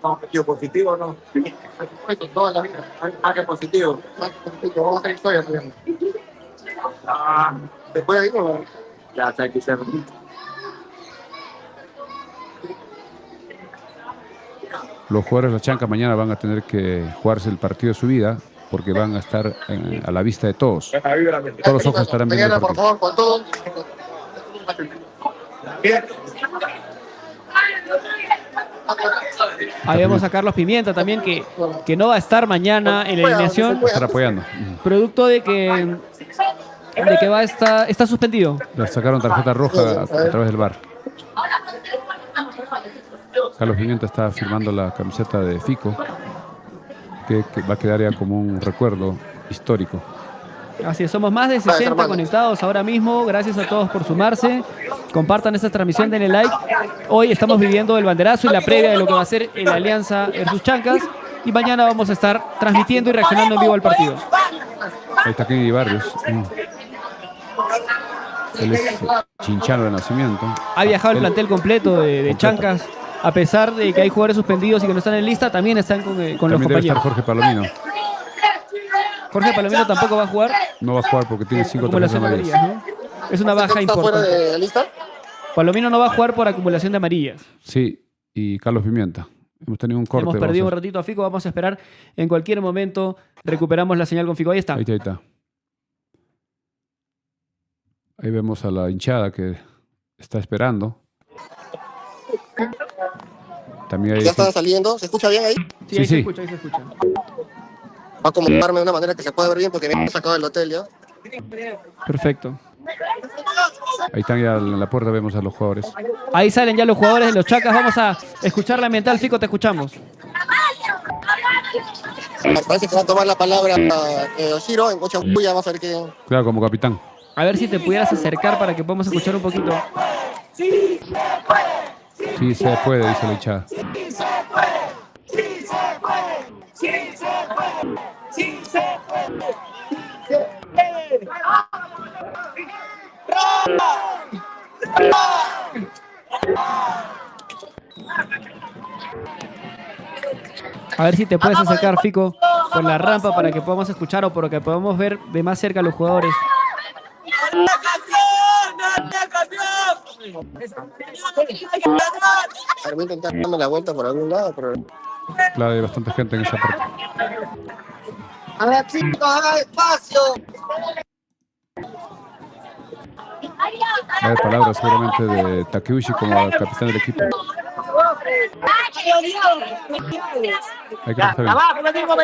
Positivo, positivo, ¿no? Toda la vida. Ah, qué positivo. Vamos a hacer historia también. ¿Se puede ir o no? Ya, está aquí cerca. Los jugadores de la Chanca mañana van a tener que jugarse el partido de su vida, porque van a estar a la vista de todos. Todos los ojos estarán viendo el partido. Por favor, con todo. Ahí vemos a Carlos Pimienta también, que no va a estar mañana en la alineación. Va a estar apoyando. Producto de que está suspendido. Le sacaron tarjeta roja a través del VAR. Carlos Pimienta está firmando la camiseta de Fico, que va a quedar ya como un recuerdo histórico. Así es, somos más de 60 conectados ahora mismo. Gracias a todos por sumarse. Compartan esta transmisión, denle like. Hoy estamos viviendo el banderazo y la previa de lo que va a ser el Alianza versus Chancas. Y mañana vamos a estar transmitiendo y reaccionando en vivo al partido. Ahí está Kenny Barrios. Él es chinchano de nacimiento. Ha viajado el plantel completo de Chancas. A pesar de que hay jugadores suspendidos y que no están en lista, también están con los compañeros. Debe estar Jorge Palomino. Jorge Palomino tampoco va a jugar. No va a jugar porque tiene 5 tarjetas amarillas, ¿no? Es una baja importante. ¿Está fuera de la lista? Palomino no va a jugar por acumulación de amarillas. Sí, y Carlos Pimienta. Hemos tenido un corte. Hemos perdido un ratito a Fico, vamos a esperar. En cualquier momento recuperamos la señal con Fico. Ahí está. Ahí está. Ahí vemos a la hinchada que está esperando. También ¿Ya está saliendo? ¿Se escucha bien ahí? Sí, ahí se escucha, ahí se escucha. Va a acomodarme de una manera que se pueda ver bien porque me he sacado del hotel ya. Perfecto. Ahí están ya en la puerta, vemos a los jugadores. Ahí salen ya los jugadores de los Chacas. Vamos a escuchar la mental. Fico, te escuchamos. Parece que va a tomar la palabra Oshiro en Cochambuya. Vamos a ver qué... Claro, como capitán. A ver si te pudieras acercar para que podamos escuchar un poquito. Sí, se puede, dice la hinchada. A ver si te puedes acercar, Fico, por la rampa para que podamos escuchar o por que podamos ver de más cerca a los jugadores. Voy a intentar darme la vuelta por algún lado, pero... Claro, hay bastante gente en esa parte. A ver, chicos, hagan espacio. Va a haber palabras seguramente de Takeuchi como capitán del equipo. Ahí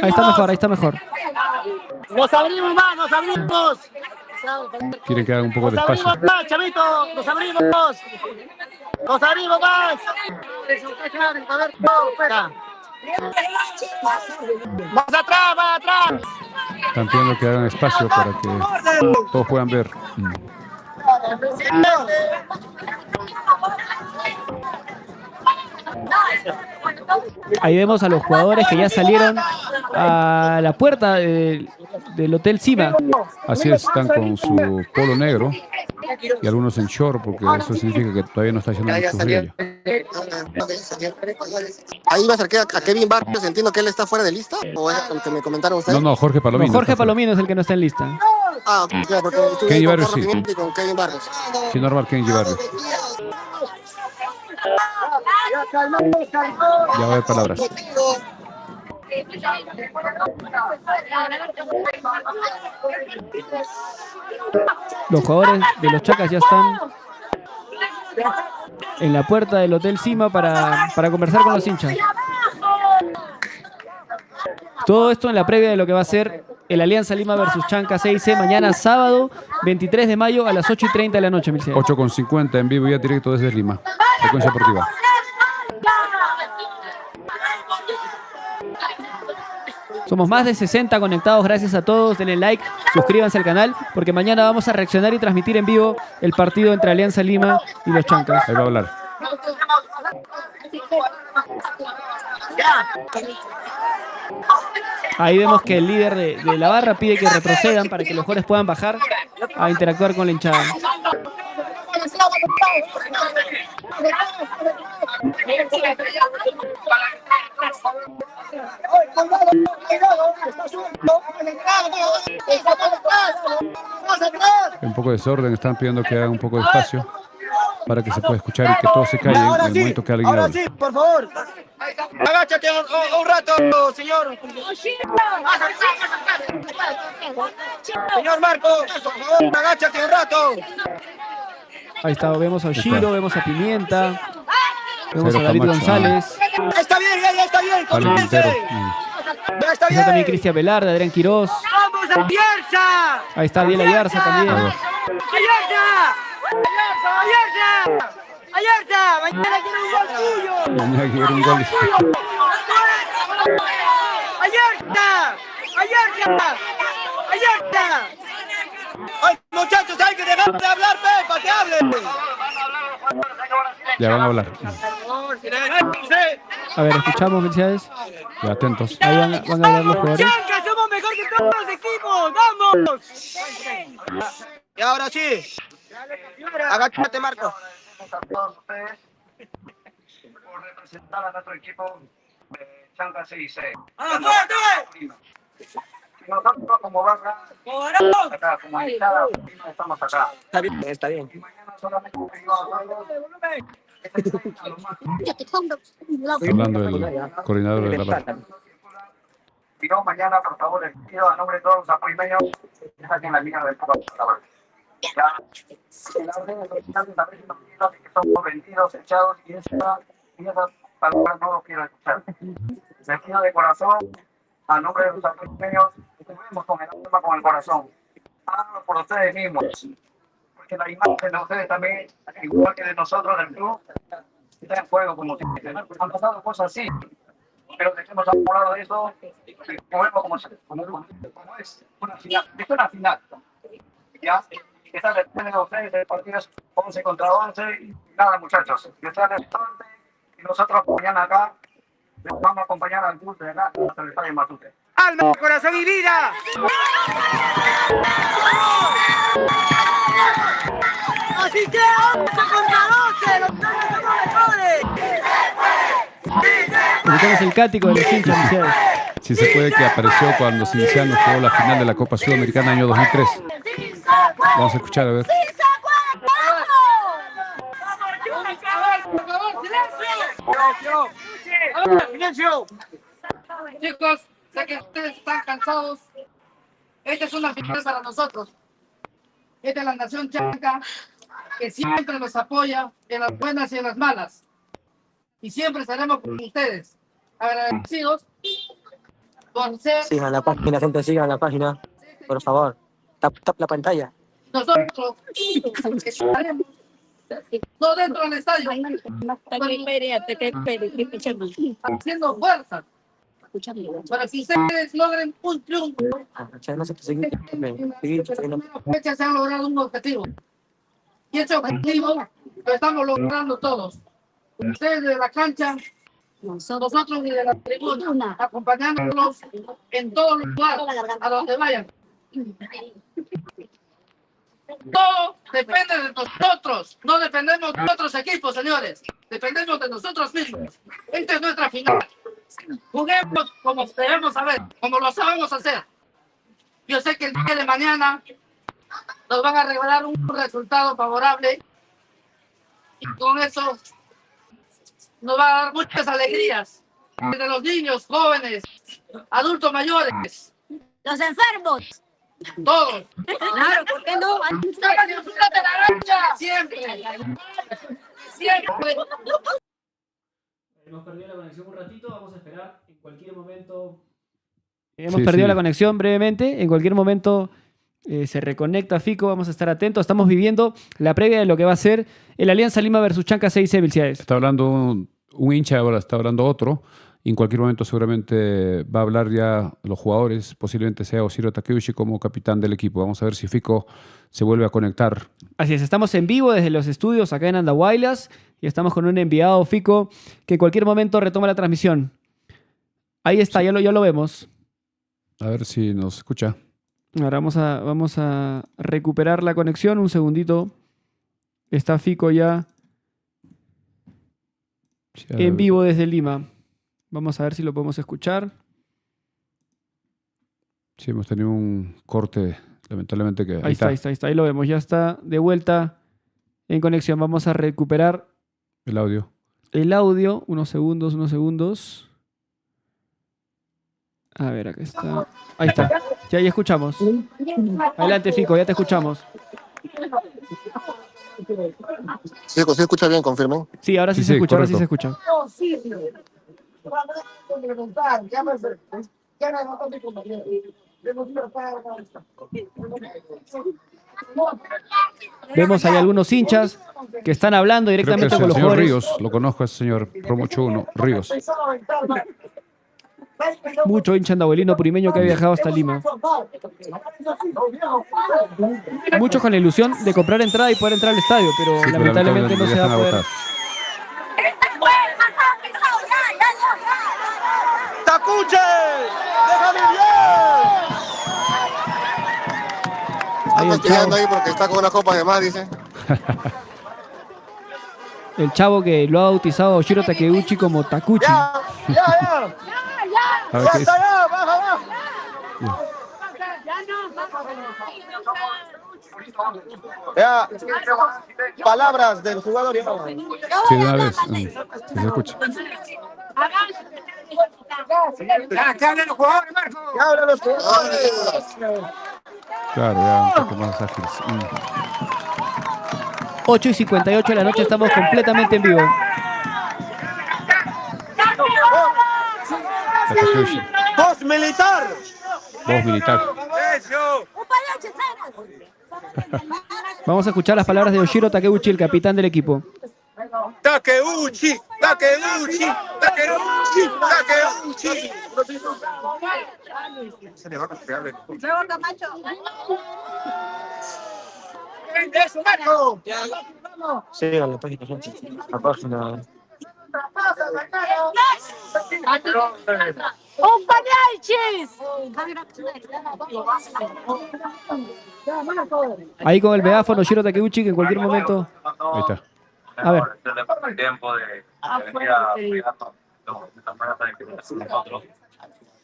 está mejor, ahí está mejor. Nos abrimos más, nos abrimos. Quieren que haga un poco de espacio. Nos abrimos más, chavito, nos abrimos. Nos abrimos más. Más atrás, más atrás. Están pidiendo que hagan espacio para que todos puedan ver. Ahí vemos a los jugadores que ya salieron a la puerta del Hotel Cima. Así es, están con su polo negro y algunos en short, porque eso significa que todavía no está haciendo mucho frío. Ahí me acerqué a Kevin Barrios, entiendo que él está fuera de lista, o es el que me comentaron ustedes. No, Jorge Palomino. No, Jorge Palomino es el que no está en lista. Ah, ya, porque estuve Kenny con Barrios, Carlos sí. Pimienta y con Kevin Barrios. Sí, normal, Kenji Barrios. Ya va a haber palabras. Los jugadores de los Chacas ya están en la puerta del Hotel Cima para conversar con los hinchas. Todo esto en la previa de lo que va a ser el Alianza Lima versus Chanca 6C mañana sábado 23 de mayo a las 8:30 de la noche. 8:50 en vivo y ya directo desde Lima. Frecuencia Deportiva. Somos más de 60 conectados, gracias a todos. Denle like, suscríbanse al canal, porque mañana vamos a reaccionar y transmitir en vivo el partido entre Alianza Lima y los Chancas. Ahí va a hablar. Ahí vemos que el líder de la barra pide que retrocedan para que los jugadores puedan bajar a interactuar con la hinchada. Un poco de desorden, están pidiendo que haga un poco de espacio para que se pueda escuchar y que todos se callen en el momento que alguien Ahora hable. sí, por favor. Agáchate un rato, señor. Señor Marcos, por favor, agáchate un rato. Ahí está, vemos a Oshiro, vemos a Pimienta, vemos Cero a David Camacho, González. Está bien, ya está bien. Ale Quintero. Ya está Está también bien. Cristian Velarde, Adrián Quirós. ¡Vamos a Pierza! Ahí está Ariel Ayarza también. A ver. ¡Ayarza! ¡Ayarza! ¡Ayarza! ¡Mañana quiero un gol tuyo! Mañana quiero un gol. ¡Ayarza! ¡Ayarza! ¡Ayarza! ¡Ay, muchachos, hay que dejar de hablar, pe, para que hablen! Ya van a hablar. A ver, escuchamos, felicidades. Ya atentos. Ahí van a hablar los jugadores. ¡Chanca, somos mejor que todos los equipos! ¡Vamos! Y ahora sí. Agáchate, Marco. A todos ustedes por representar a nuestro equipo de Chanca 6C. Y nosotros como barra, acá, como hinchada, estamos acá. Está bien, está bien. Y mañana solamente Hablando del coordinador de la barra. y no mañana, por favor, les pido a nombre de todos los apoimeños que saquen la línea del fútbol. Ya, la orden de los habitantes a veces nos piden que somos vendidos, echados, y esas palabras no lo quiero escuchar. Les pido de corazón, a nombre de los apoimeños, que estuvimos con el alma, con el corazón. Háganlo por ustedes mismos, porque la imagen de ustedes también, igual que de nosotros del club, está en juego, como siempre. Han pasado cosas así, pero dejemos a un lado de eso y movemos como es una final. Es una final. ¿Ya? Esta depende de ustedes, el partido es 11 contra 11. Y nada, muchachos, que sean el suerte y nosotros mañana acá les vamos a acompañar al club de acá hasta el estadio Matute. ¡Alma, corazón y vida! Así que 11 contra 12, los somos mejores. Escuchamos el cático de los hinchas, felicidades. Si se puede, que apareció cuando Cienciano jugó la final de la Copa Sudamericana año 2003. Vamos a escuchar, a ver. ¡Silencio! Chicos, sé que ustedes están cansados. Esta es una final para nosotros. Esta es la nación chanca que siempre nos apoya en las buenas y en las malas. Y siempre estaremos con ustedes. Agradecidos por ser Sigan la página, gente, sigan la página. Por favor. Tap la pantalla. nosotros estaremos no dentro del estadio, haciendo fuerza para que ustedes logren un triunfo. No sé, seguir. En la primera fecha se ha logrado un objetivo. Y ese objetivo lo estamos logrando todos. ustedes de la cancha, nosotros desde la tribuna, acompañándolos en todos los lugares, a donde vayan. Todo depende de nosotros, no dependemos de otros equipos, señores, dependemos de nosotros mismos. Esta es nuestra final. Juguemos como debemos saber, como lo sabemos hacer. Yo sé que el día de mañana nos van a regalar un resultado favorable y con eso nos va a dar muchas alegrías. Desde los niños, jóvenes, adultos mayores. Los enfermos. Todos. Claro, ¿por qué no? Siempre. Siempre. Hemos perdido la conexión un ratito, vamos a esperar en cualquier momento. Hemos perdido la conexión brevemente, en cualquier momento se reconecta Fico, vamos a estar atentos. Estamos viviendo la previa de lo que va a ser el Alianza Lima versus Chanca 6 Vilciades. Está hablando un hincha, ahora está hablando otro. Y en cualquier momento seguramente va a hablar ya los jugadores, posiblemente sea Oshiro Takeuchi como capitán del equipo. Vamos a ver si Fico se vuelve a conectar. Así es, estamos en vivo desde los estudios acá en Andahuaylas y estamos con un enviado, Fico, que en cualquier momento retoma la transmisión. Ahí está, ya lo vemos. A ver si nos escucha. Ahora vamos a recuperar la conexión, un segundito. Está Fico ya en vivo desde Lima. Vamos a ver si lo podemos escuchar. Sí, hemos tenido un corte, lamentablemente. Que ahí está. Ahí lo vemos. Ya está de vuelta en conexión. Vamos a recuperar el audio. Unos segundos. A ver, acá está. Ahí está. Ya escuchamos. Adelante, Fico, ya te escuchamos. ¿Sí escucha bien? Confirmen. Sí, ahora sí se escucha, correcto. Ahora sí se escucha. Vemos ahí algunos hinchas que están hablando directamente con los jugadores. Ríos, lo conozco, ese señor Promocho 1, Ríos. Mucho hincha andahuelino purimeño que ha viajado hasta Lima. Muchos con la ilusión de comprar entrada y poder entrar al estadio, pero sí, lamentablemente no se va a poder. ¡Tacuche! ¡Déjame bien! Estamos tirando ahí porque está con una copa de más, dice. El chavo que lo ha bautizado Oshiro Takeuchi como Takuchi. ¡Ya! ¡Baja! Ya, palabras del jugador. Sí, de una vez. Se escucha. ¿Qué hablan los jugadores, Marco? ¿Qué hablan los jugadores? Claro, ya un poco más ágiles. 8:58 de la noche, estamos completamente en vivo. ¡Voz militar! Voz militar. Vamos a escuchar las palabras de Oshiro Takeuchi, el capitán del equipo. Takeuchi. Sigan la página. Ahí con el megáfono Oshiro Takeuchi, que en cualquier momento. Ahí está. A ver. El tiempo de venir a cuidarnos nosotros.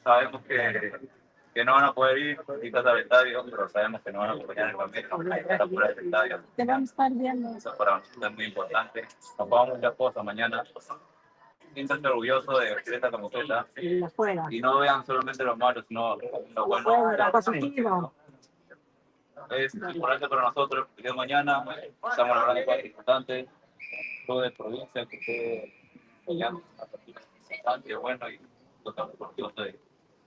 Sabemos que no van a poder ir quizás al estadio, pero sabemos que no van a acompañar el camino para fuera del estadio. Eso para nosotros es muy importante. Nos pagamos muchas cosas mañana. Siéntanse orgullosos de vestir esta camiseta y no vean solamente lo malo, sino lo bueno. Es importante para nosotros, el día de mañana estamos hablando de cosas importantes, todo de provincia, que esté apoyando a partidos importantes, bueno, y estamos orgullosos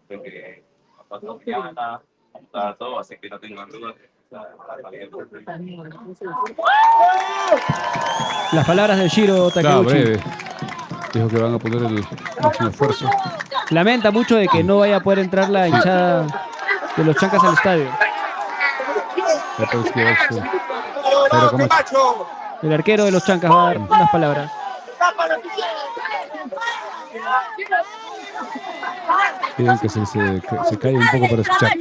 de que pasó mañana, vamos a dar todo, así que no tengan dudas. Las palabras de Oshiro Takeuchi. Dijo que van a poner el máximo esfuerzo. Lamenta mucho de que no vaya a poder entrar la hinchada de los Chancas al estadio. Pero el arquero de los Chancas va a dar unas palabras. Piden que se calle un poco para escuchar.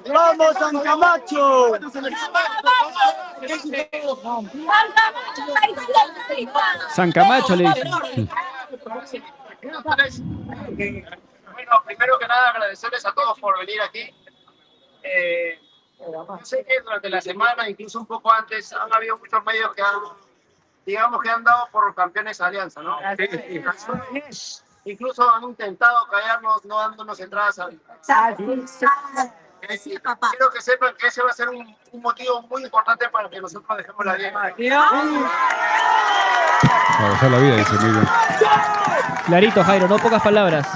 ¡Vamos, San Camacho! San Camacho le dicen. Bueno, primero que nada agradecerles a todos por venir aquí. Sé que durante la semana, incluso un poco antes, han habido muchos medios que han dado por campeones a Alianza, ¿no? Incluso han intentado callarnos, no dándonos entradas a... Quiero que sepan que ese va a ser un motivo muy importante para que nosotros dejemos la liga. Para dejar la vida, dice muy bien. Clarito, Jairo, no pocas palabras.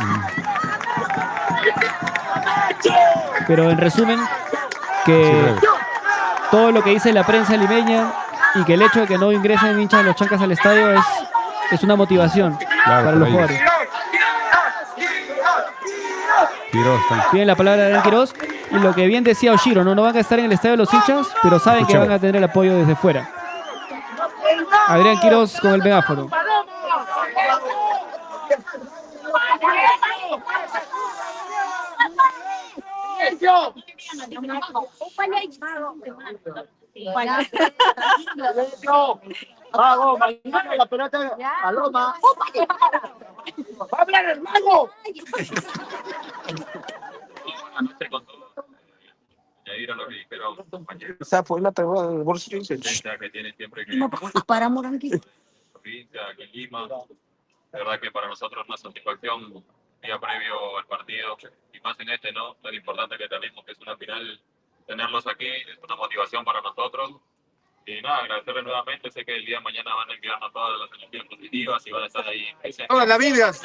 Pero en resumen, que todo lo que dice la prensa limeña y que el hecho de que no ingresen hinchas de los Chancas al estadio es una motivación para los jugadores. Quiroz, tienen la palabra de Adrián Quiroz. Y lo que bien decía Oshiro, no van a estar en el estadio de los hinchas, pero saben que van a tener el apoyo desde fuera. Adrián Quiroz con el megáfono. Vamos, mañana la pelota a Loma. ¡Va a hablar el mago! Añadir a lo que dijeron los compañeros. Esa fue la pregunta del bolsillo. Que tiene siempre que Para Moranqui. provincia, aquí en Lima. De verdad que para nosotros una satisfacción día previo al partido y más en este, ¿no? Tan importante que tenemos, que es una final, tenerlos aquí es una motivación para nosotros. Y nada, agradecerles nuevamente. Sé que el día de mañana van a enviarnos todas las energías positivas y van a estar ahí presentes. Todas las Biblias.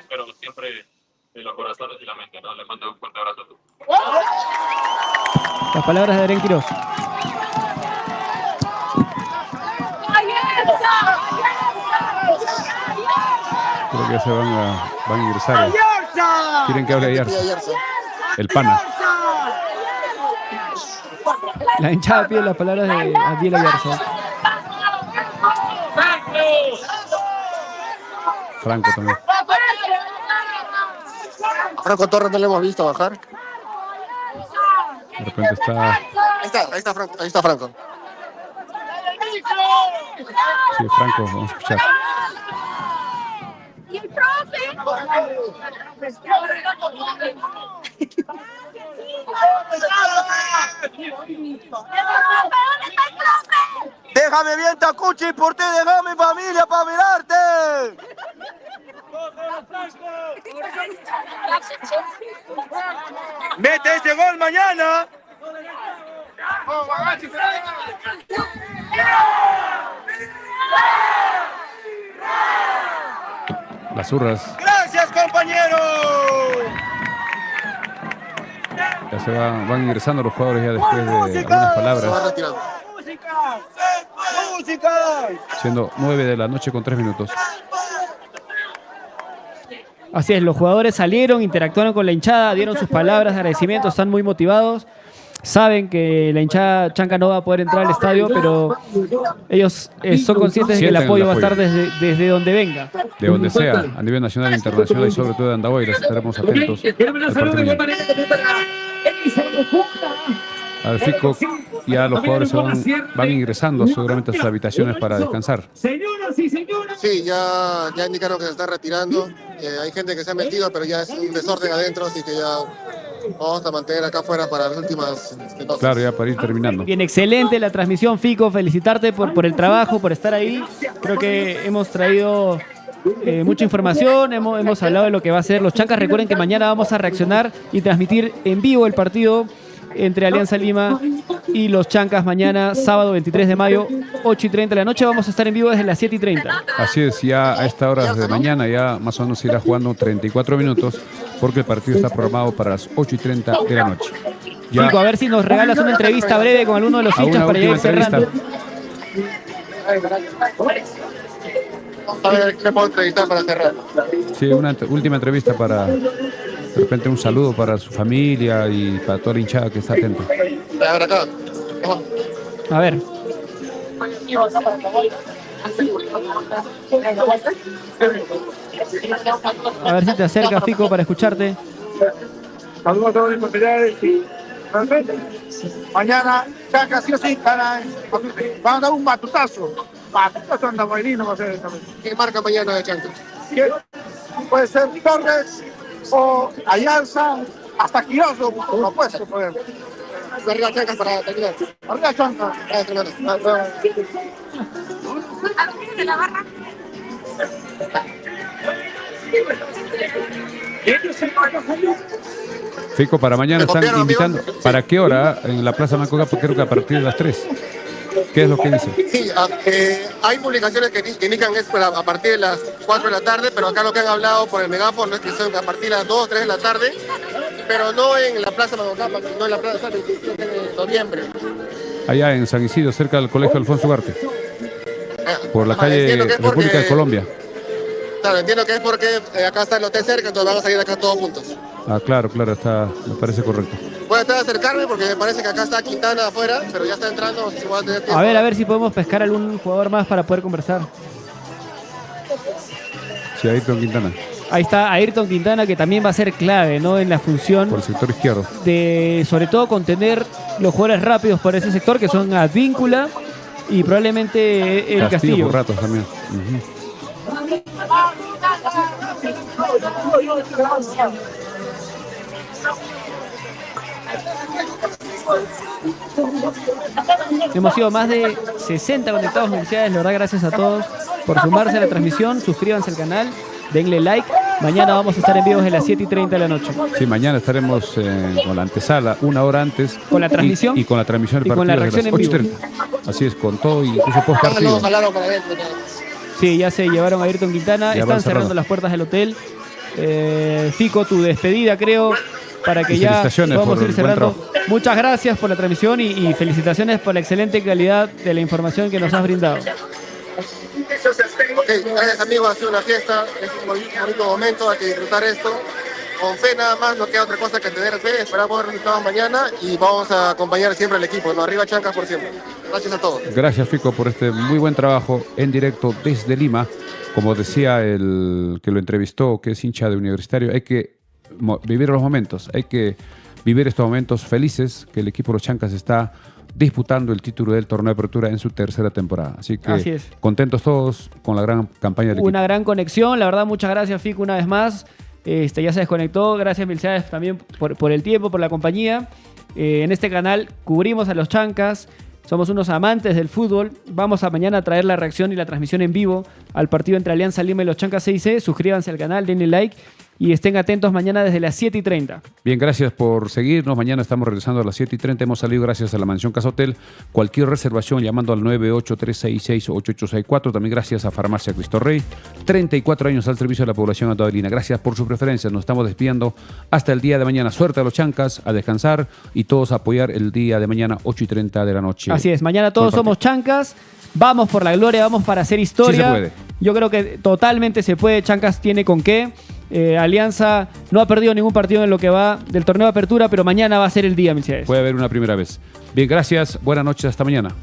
Pero siempre de los corazones y la mente, ¿no? Les mando un fuerte abrazo a todos. Las palabras de Adrián Quiroz. Creo que ya se van a ingresar. Quieren que hable Ayarza. El pana. La hinchada pide las palabras de Adiel Ayarza. Franco también. Franco Torres no lo hemos visto bajar. De repente está... Ahí está Franco. Sí, Franco, vamos a escuchar. ¿Y el profe? Déjame bien, Tacuchi, por ti, déjame familia para mirarte. Mete ese gol mañana. Las urras. Gracias, compañero. Ya se van ingresando los jugadores ya después de algunas palabras. ¡Música! Siendo 9 de la noche con 3 minutos. Así es, los jugadores salieron, interactuaron con la hinchada, dieron sus palabras de agradecimiento, están muy motivados. Saben que la hinchada chanca no va a poder entrar al estadio, pero ellos son conscientes de que el apoyo va a estar desde donde venga. De donde sea, a nivel nacional, internacional y sobre todo de Andahuaylas. Estaremos atentos al partido. Al FICO, ya los jugadores van ingresando seguramente a sus habitaciones para descansar. Sí, ya indicaron que se está retirando. Hay gente que se ha metido, pero ya es un desorden adentro, así que ya vamos a mantener acá afuera para las últimas cosas. Claro, ya para ir terminando. Bien, excelente la transmisión, Fico. Felicitarte por el trabajo, por estar ahí. Creo que hemos traído mucha información, hemos hablado de lo que va a ser los Chancas. Recuerden que mañana vamos a reaccionar y transmitir en vivo el partido entre Alianza Lima y los Chancas mañana, sábado 23 de mayo, 8:30 de la noche. Vamos a estar en vivo desde las 7:30. Así es, ya a esta hora de mañana ya más o menos se irá jugando 34 minutos porque el partido está programado para las 8:30 de la noche. Ya, Fico, a ver si nos regalas una entrevista breve con alguno de los hinchas para ir cerrando. A ver, ¿qué puedo entrevistar para cerrar? Sí, una última entrevista para, de repente, un saludo para su familia y para toda la hinchada que está atenta. A ver, acá. A ver. A ver si te acerca, Fico, para escucharte. Saludos a todos mis familiares y mañana Chancas sí o sí van a dar un batutazo. Batutazo anda buenino va a ser también. ¿Qué marca mañana de Chancas? Puede ser Torres o Ayalza, hasta Quirozzo, lo puesto, por ejemplo. Arriba Chancas para terminar. Arriba Chancas. ¿De la barra? Fico, para mañana están invitando. Amigo? ¿Para qué hora en la Plaza Mancoca? Porque creo que a partir de las 3. ¿Qué es lo que dicen? Sí, hay publicaciones que indican que es a partir de las 4 de la tarde, pero acá lo que han hablado por el megáfono es que son a partir de las 2 o 3 de la tarde, pero no en la Plaza Manocapa, sino en la Plaza del 27 de noviembre. Allá en San Isidro, cerca del Colegio Alfonso Ugarte, por la calle República de Colombia. Claro, entiendo que es porque acá está el hotel cerca, entonces van a salir acá todos juntos. Ah, claro, está, me parece correcto. Voy a tratar de acercarme porque me parece que acá está Quintana afuera, pero ya está entrando. Si voy a tener tiempo. A ver si podemos pescar algún jugador más para poder conversar. Sí, Ayrton Quintana. Ahí está Ayrton Quintana, que también va a ser clave, ¿no? En la función por el sector izquierdo. De, sobre todo, contener los jugadores rápidos por ese sector, que son Advíncula y probablemente el Castillo. Por ratos también. Hemos sido más de 60 conectados universidades, la verdad, gracias a todos por sumarse a la transmisión. Suscríbanse al canal, denle like. Mañana vamos a estar en vivo desde las 7:30 de la noche. Sí, mañana estaremos con la antesala, una hora antes. Con la transmisión. Y con la transmisión del partido, con la reacción desde las 8:30. Así es, con todo, incluso post partido. Sí, ya se llevaron a Ayrton Quintana, ya están cerrando las puertas del hotel. Fico, tu despedida, creo, para que ya podamos ir cerrando. Muchas gracias por la transmisión y felicitaciones por la excelente calidad de la información que nos has brindado. Gracias, amigos, ha sido una fiesta, es un bonito momento, hay que disfrutar esto. Con fe nada más, no queda otra cosa que tener fe. Esperamos resultados mañana y vamos a acompañar siempre al equipo, ¿no? Arriba Chancas por siempre. Gracias a todos. Gracias, Fico, por este muy buen trabajo en directo desde Lima. Como decía el que lo entrevistó, que es hincha de Universitario, hay que vivir los momentos, hay que vivir estos momentos felices que el equipo de los Chancas está disputando el título del torneo de apertura en su tercera temporada. Así que contentos todos con la gran campaña del equipo. Una gran conexión, la verdad, muchas gracias, Fico, una vez más. Ya se desconectó, gracias Milciades también por el tiempo, por la compañía. En este canal cubrimos a los Chancas, somos unos amantes del fútbol. Vamos a mañana traer la reacción y la transmisión en vivo al partido entre Alianza Lima y los Chancas 6C. Suscríbanse al canal, denle like y estén atentos mañana desde las 7:30. Bien, gracias por seguirnos. Mañana estamos regresando a las 7:30. Hemos salido gracias a la Mansión Casa Hotel. Cualquier reservación llamando al 983668864. También gracias a Farmacia Cristo Rey. 34 años al servicio de la población atabalina. Gracias por su preferencia. Nos estamos despidiendo hasta el día de mañana. Suerte a los Chancas, a descansar y todos a apoyar el día de mañana, 8:30 de la noche. Así es, mañana todos somos Chancas. Vamos por la gloria, vamos para hacer historia. Sí se puede. Yo creo que totalmente se puede. Chancas tiene con qué. Alianza no ha perdido ningún partido en lo que va del torneo de apertura, pero mañana va a ser el día, Milciades. Puede haber una primera vez. Bien, gracias. Buenas noches. Hasta mañana.